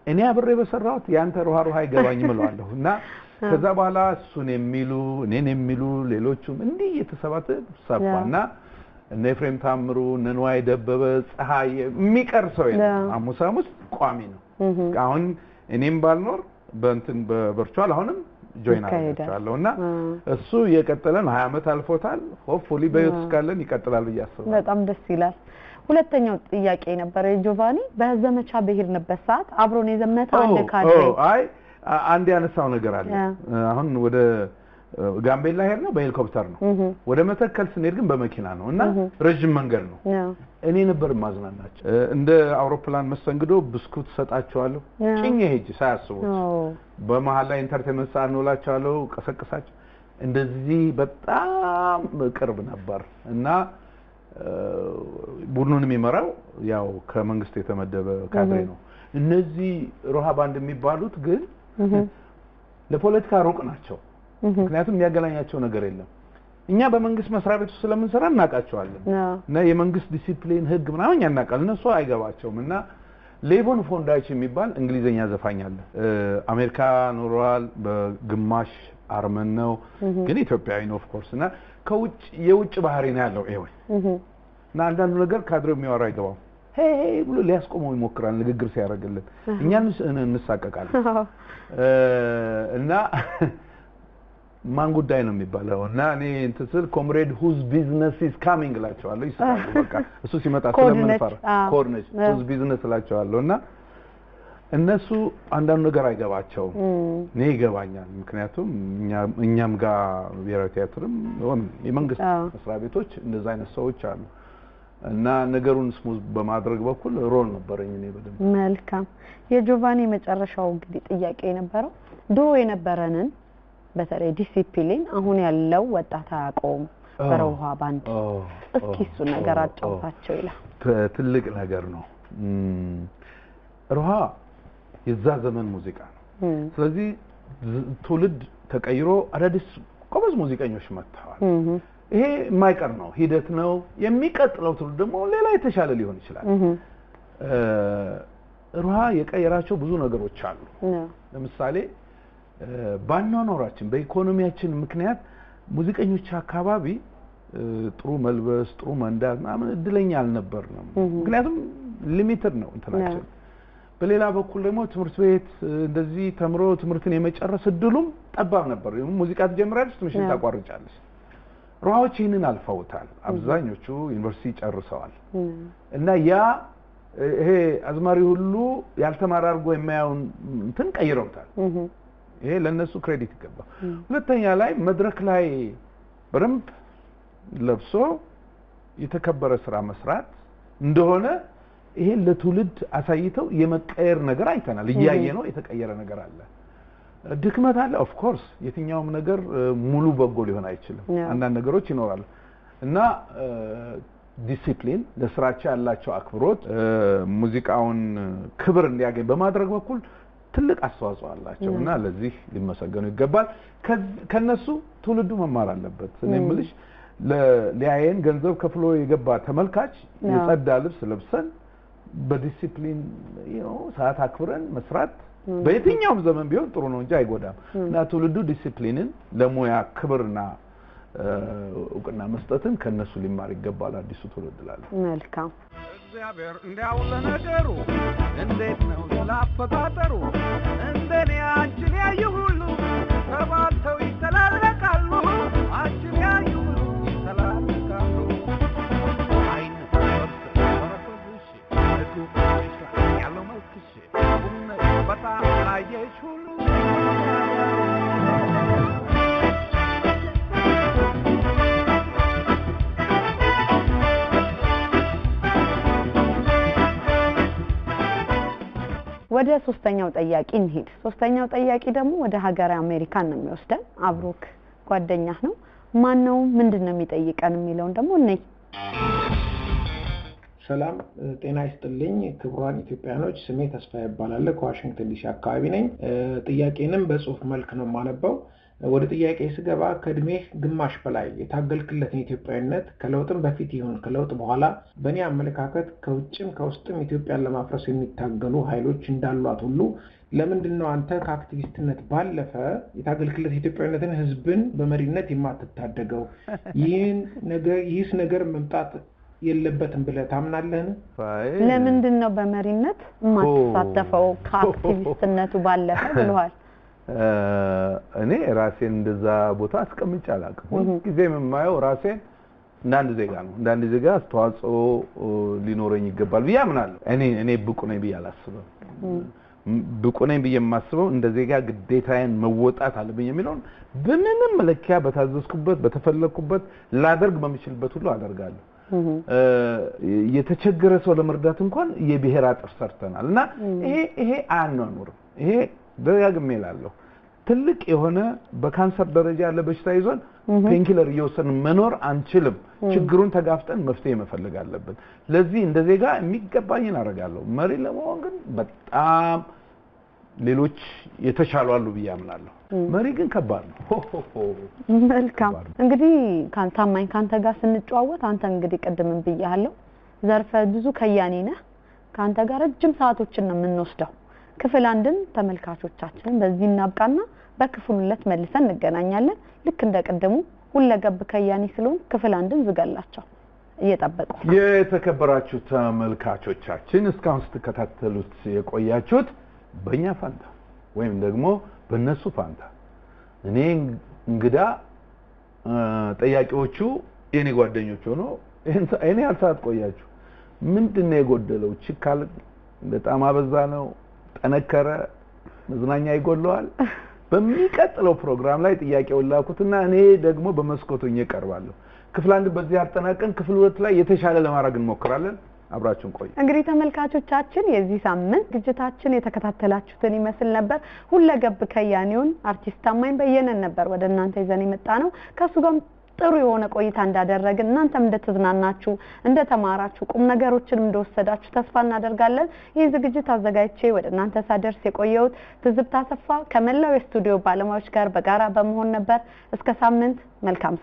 እኔ አብሬ በሰራሁት ያንተ ሮሃ ይገባኝ ምለዋለሁ እና ከዛ በኋላ እሱን የሚሉ እኔን የሚሉ ሌሎችም እንዲህ የተሰባተ ሰፋና እነ ኤፍሬም ታምሩ ነንዋይ ደበበ ፀሐይ የሚቀር ሰው የለም ሐሙስ ቋሚ ነው አሁን እኔም ባልኖር በእንትን በቨርቹዋል አሁንም ጆይን አደርጋለሁና እሱ የቀጠለን 20 አመት አልፎታል ሆፕፉሊ በህይወት እስካለን ይቀጥላል ያስባል በጣም ደስ ይላል ሁለተኛው ጥያቄ ነበር ጆቫኒ በዘመቻ በሄድንበት ሰዓት አብሮን የዘመተ አንድ ካድሬ አይ አንድ ያነሳው ነገር አለ አሁን ወደ ጋምቤላ ሄድነው በሄሊኮፕተር ነው ወደ መተከል ስንሄድ ግን በመኪና ነው እና ረጅም መንገድ ነው እኔ ነበር ማዝናናቸው እንደ አውሮፕላን መስተንግዶ ብስኩት ሰጣቸዋለሁ ጭኝ ሄጅ ሳያስቡት በመሃል ላይ ኢንተርቴይንመንት ሳንውላቸዋለሁ ቀሰቀሳቸው እንደዚህ በጣም ቅርብ ነበር እና ቡድኑን የሚመራው ያው ከመንግስት የተመደበ ካድሬ ነው እነዚህ ሮሃ ባንድ የሚባሉት ግን ለፖለቲካ ሩቅ ናቸው ምክንያቱም ያገናኛቸው ነገር የለም እኛ በመንግስት መስሪያ ቤት ስለምንሰራ እናቃቸዋለን እና የመንግስት ዲሲፕሊን ህግ ምናምን ያናቃል እነሱ አይገባቸውም እና ሌቮን ፎንዳይሽን የሚባል እንግሊዘኛ ዘፋኝ አለ አሜሪካ ኖሯል በግማሽ አርመን ነው ግን ኢትዮጵያዊ ነው ኦፍ ኮርስ እና ከውጭ የውጭ ባህሪ ነው ያለው ይሄ እና አንዳንዱ ነገር ካድሬው የሚያወራ አይገባው ሄይ ብሎ ሊያስቆመው ይሞክራል ንግግር ሲያደርግልን እኛን እንሳቀቃለን እና ማን ጉዳይ ነው የሚባለው እና እኔ እንትስል ኮምሬድ whose business is coming ላቸዋለሁ ይስራሉ በቃ እሱ ሲመጣ ስለምንፈራ ኮርነች whose business ላቸዋለሁ እና እነሱ አንዳንድ ነገር አይገባቸውም። እኔ ይገባኛል። ምክንያቱም እኛም ጋር ብሔራዊ ቲያትርም የመንግስት መስሪያ ቤቶች እንደዛ አይነት ሰዎች አሉ እና ነገሩን ስሙዝ በማድረግ በኩል ሮል ነበረኝ እኔ በደንብ። መልካም። የጆቫኒ መጨረሻው እንግዲህ ጥያቄ የነበረው ድሮ የነበረንን በተለይ ዲሲፕሊን አሁን ያለው ወጣት አያውቀውም በረውሃ ባንድ እስኪ እሱ ነገር አጫውታቸው ይላል። ትልቅ ነገር ነው። ሮሃ የዛ ዘመን ሙዚቃ ነው። ስለዚህ ትውልድ ተቀይሮ አዳዲስ ቆበዝ ሙዚቀኞች መጥተዋል። ይሄ የማይቀር ነው፣ ሂደት ነው። የሚቀጥለው ትውልድ ደግሞ ሌላ የተሻለ ሊሆን ይችላል። ሮሃ የቀየራቸው ብዙ ነገሮች አሉ። ለምሳሌ ባኗኗራችን በኢኮኖሚያችን ምክንያት ሙዚቀኞች አካባቢ ጥሩ መልበስ ጥሩ መንዳት ምናምን እድለኛ አልነበርንም። ምክንያቱም ሊሚትድ ነው እንትናችን። በሌላ በኩል ደግሞ ትምህርት ቤት እንደዚህ ተምሮ ትምህርትን የመጨረስ እድሉም ጠባብ ነበር። ሙዚቃ ትጀምራለች፣ ትንሽ ታቋርጫለች። ሮሃዎች ይህንን አልፈውታል። አብዛኞቹ ዩኒቨርሲቲ ጨርሰዋል እና ያ ይሄ አዝማሪ ሁሉ ያልተማረ አድርጎ የማያውን እንትን ቀይረውታል። ይሄ ለነሱ ክሬዲት ይገባል። ሁለተኛ ላይ መድረክ ላይ በደንብ ለብሶ የተከበረ ስራ መስራት እንደሆነ ይሄ ለትውልድ አሳይተው የመቀየር ነገር አይተናል። እያየ ነው የተቀየረ ነገር አለ። ድክመት አለ ኦፍ ኮርስ። የትኛውም ነገር ሙሉ በጎ ሊሆን አይችልም። አንዳንድ ነገሮች ይኖራሉ እና ዲሲፕሊን፣ ለስራቸው ያላቸው አክብሮት፣ ሙዚቃውን ክብር እንዲያገኝ በማድረግ በኩል ትልቅ አስተዋጽኦ አላቸው እና ለዚህ ሊመሰገኑ ይገባል። ከነሱ ትውልዱ መማር አለበት። እኔ የምልሽ ለሊያየን ገንዘብ ከፍሎ የገባ ተመልካች የጸዳ ልብስ ለብሰን በዲሲፕሊን ሰዓት አክብረን መስራት በየትኛውም ዘመን ቢሆን ጥሩ ነው እንጂ አይጎዳም እና ትውልዱ ዲሲፕሊንን ለሙያ ክብርና እውቅና መስጠትን ከነሱ ሊማር ይገባል አዲሱ ትውልድ ላለ። መልካም። እግዚአብሔር እንዲያው ለነገሩ እንዴት ነው ስላፈጣጠሩ እንደኔ አንቺን ያዩ ሁሉ ተባልተው ይተላለቃሉ። አንቺን ያዩ ሁሉ ይተላለቃሉ። አይን ወርሰሽ ያለው መልክሽ በጣም ላየሽ ሁሉ ወደ ሶስተኛው ጥያቄ እንሂድ። ሶስተኛው ጥያቄ ደግሞ ወደ ሀገር አሜሪካን ነው የሚወስደን። አብሮክ ጓደኛህ ነው። ማን ነው ምንድነው የሚጠይቀን የሚለውን ደግሞ እኔ ሰላም ጤና ይስጥልኝ ክቡራን ኢትዮጵያኖች፣ ስሜ ተስፋ ይባላል። ከዋሽንግተን ዲሲ አካባቢ ነኝ። ጥያቄንም በጽሁፍ መልክ ነው የማነበው። ወደ ጥያቄ ስገባ ከእድሜህ ግማሽ በላይ የታገልክለትን ኢትዮጵያዊነት ከለውጥም በፊት ይሁን ከለውጥ በኋላ በእኔ አመለካከት ከውጭም ከውስጥም ኢትዮጵያን ለማፍረስ የሚታገሉ ኃይሎች እንዳሏት ሁሉ ለምንድን ነው አንተ ከአክቲቪስትነት ባለፈ የታገልክለት ኢትዮጵያዊነትን ህዝብን በመሪነት የማትታደገው? ይህስ ነገር መምጣት የለበትም ብለህ ታምናለህ? ለምንድን ነው በመሪነት የማትሳተፈው ከአክቲቪስትነቱ ባለፈ ብለዋል? እኔ ራሴን እንደዛ ቦታ አስቀምጬ አላውቅም። ሁልጊዜም የማየው ራሴን እንዳንድ ዜጋ ነው። እንዳንድ ዜጋ አስተዋጽኦ ሊኖረኝ ይገባል ብዬ አምናለሁ። እኔ ብቁ ነኝ ብዬ አላስብም። ብቁ ነኝ ብዬ የማስበው እንደ ዜጋ ግዴታዬን መወጣት አለብኝ የሚለውን በምንም መለኪያ በታዘዝኩበት በተፈለኩበት ላደርግ በሚችልበት ሁሉ አደርጋለሁ። የተቸገረ ሰው ለመርዳት እንኳን የብሔር አጥር ሰርተናል እና ይሄ አያኗኑርም። ይሄ ደጋግሜ እላለሁ። ትልቅ የሆነ በካንሰር ደረጃ ያለ በሽታ ይዞን ፔንኪለር እየወሰድን መኖር አንችልም። ችግሩን ተጋፍጠን መፍትሄ መፈለግ አለብን። ለዚህ እንደ ዜጋ የሚገባኝን አደርጋለሁ። መሪ ለመሆን ግን በጣም ሌሎች የተሻሉ አሉ ብዬ አምናለሁ። መሪ ግን ከባድ ነው። መልካም። እንግዲህ ታማኝ ካንተ ጋር ስንጨዋወት አንተ እንግዲህ ቀደምን ብያለሁ ዘርፈ ብዙ ከያኔ ነህ። ካንተ ጋር ረጅም ሰዓቶችን ነው የምንወስደው። ክፍል አንድን ተመልካቾቻችንን በዚህ እናብቃና በክፍል ሁለት መልሰን እንገናኛለን። ልክ እንደቀደሙ ሁለገብ ከያኔ ስለሆነ ክፍል አንድን ዝጋላቸው እየጠበቁ። የተከበራችሁ ተመልካቾቻችን እስካሁን ስትከታተሉት የቆያችሁት በእኛ ፋንታ ወይም ደግሞ በእነሱ ፋንታ እኔ እንግዳ ጠያቂዎቹ የኔ ጓደኞች ሆኖ እኔ አልሳት ቆያችሁ። ምንድነው የጎደለው? ችካል በጣም አበዛ ነው? ጠነከረ መዝናኛ ይጎለዋል በሚቀጥለው ፕሮግራም ላይ ጥያቄውን ላኩትና እኔ ደግሞ በመስኮቱኝ እቀርባለሁ ክፍል 1 በዚህ አጠናቀን ክፍል 2 ላይ የተሻለ ለማድረግ እንሞክራለን አብራችሁን ቆዩ እንግዲህ ተመልካቾቻችን የዚህ ሳምንት ዝግጅታችን የተከታተላችሁትን ይመስል ነበር ሁለገብ ከያኔውን አርቲስት ታማኝ በየነን ነበር ወደ እናንተ ይዘን የመጣ ነው ከሱ ጋር ጥሩ የሆነ ቆይታ እንዳደረግን እናንተም እንደተዝናናችሁ እንደተማራችሁ ቁም ነገሮችንም እንደወሰዳችሁ ተስፋ እናደርጋለን ይህ ዝግጅት አዘጋጅቼ ወደ እናንተ ሳደርስ የቆየሁት ትዝብት አሰፋ ከመላው የስቱዲዮ ባለሙያዎች ጋር በጋራ በመሆን ነበር እስከ ሳምንት መልካም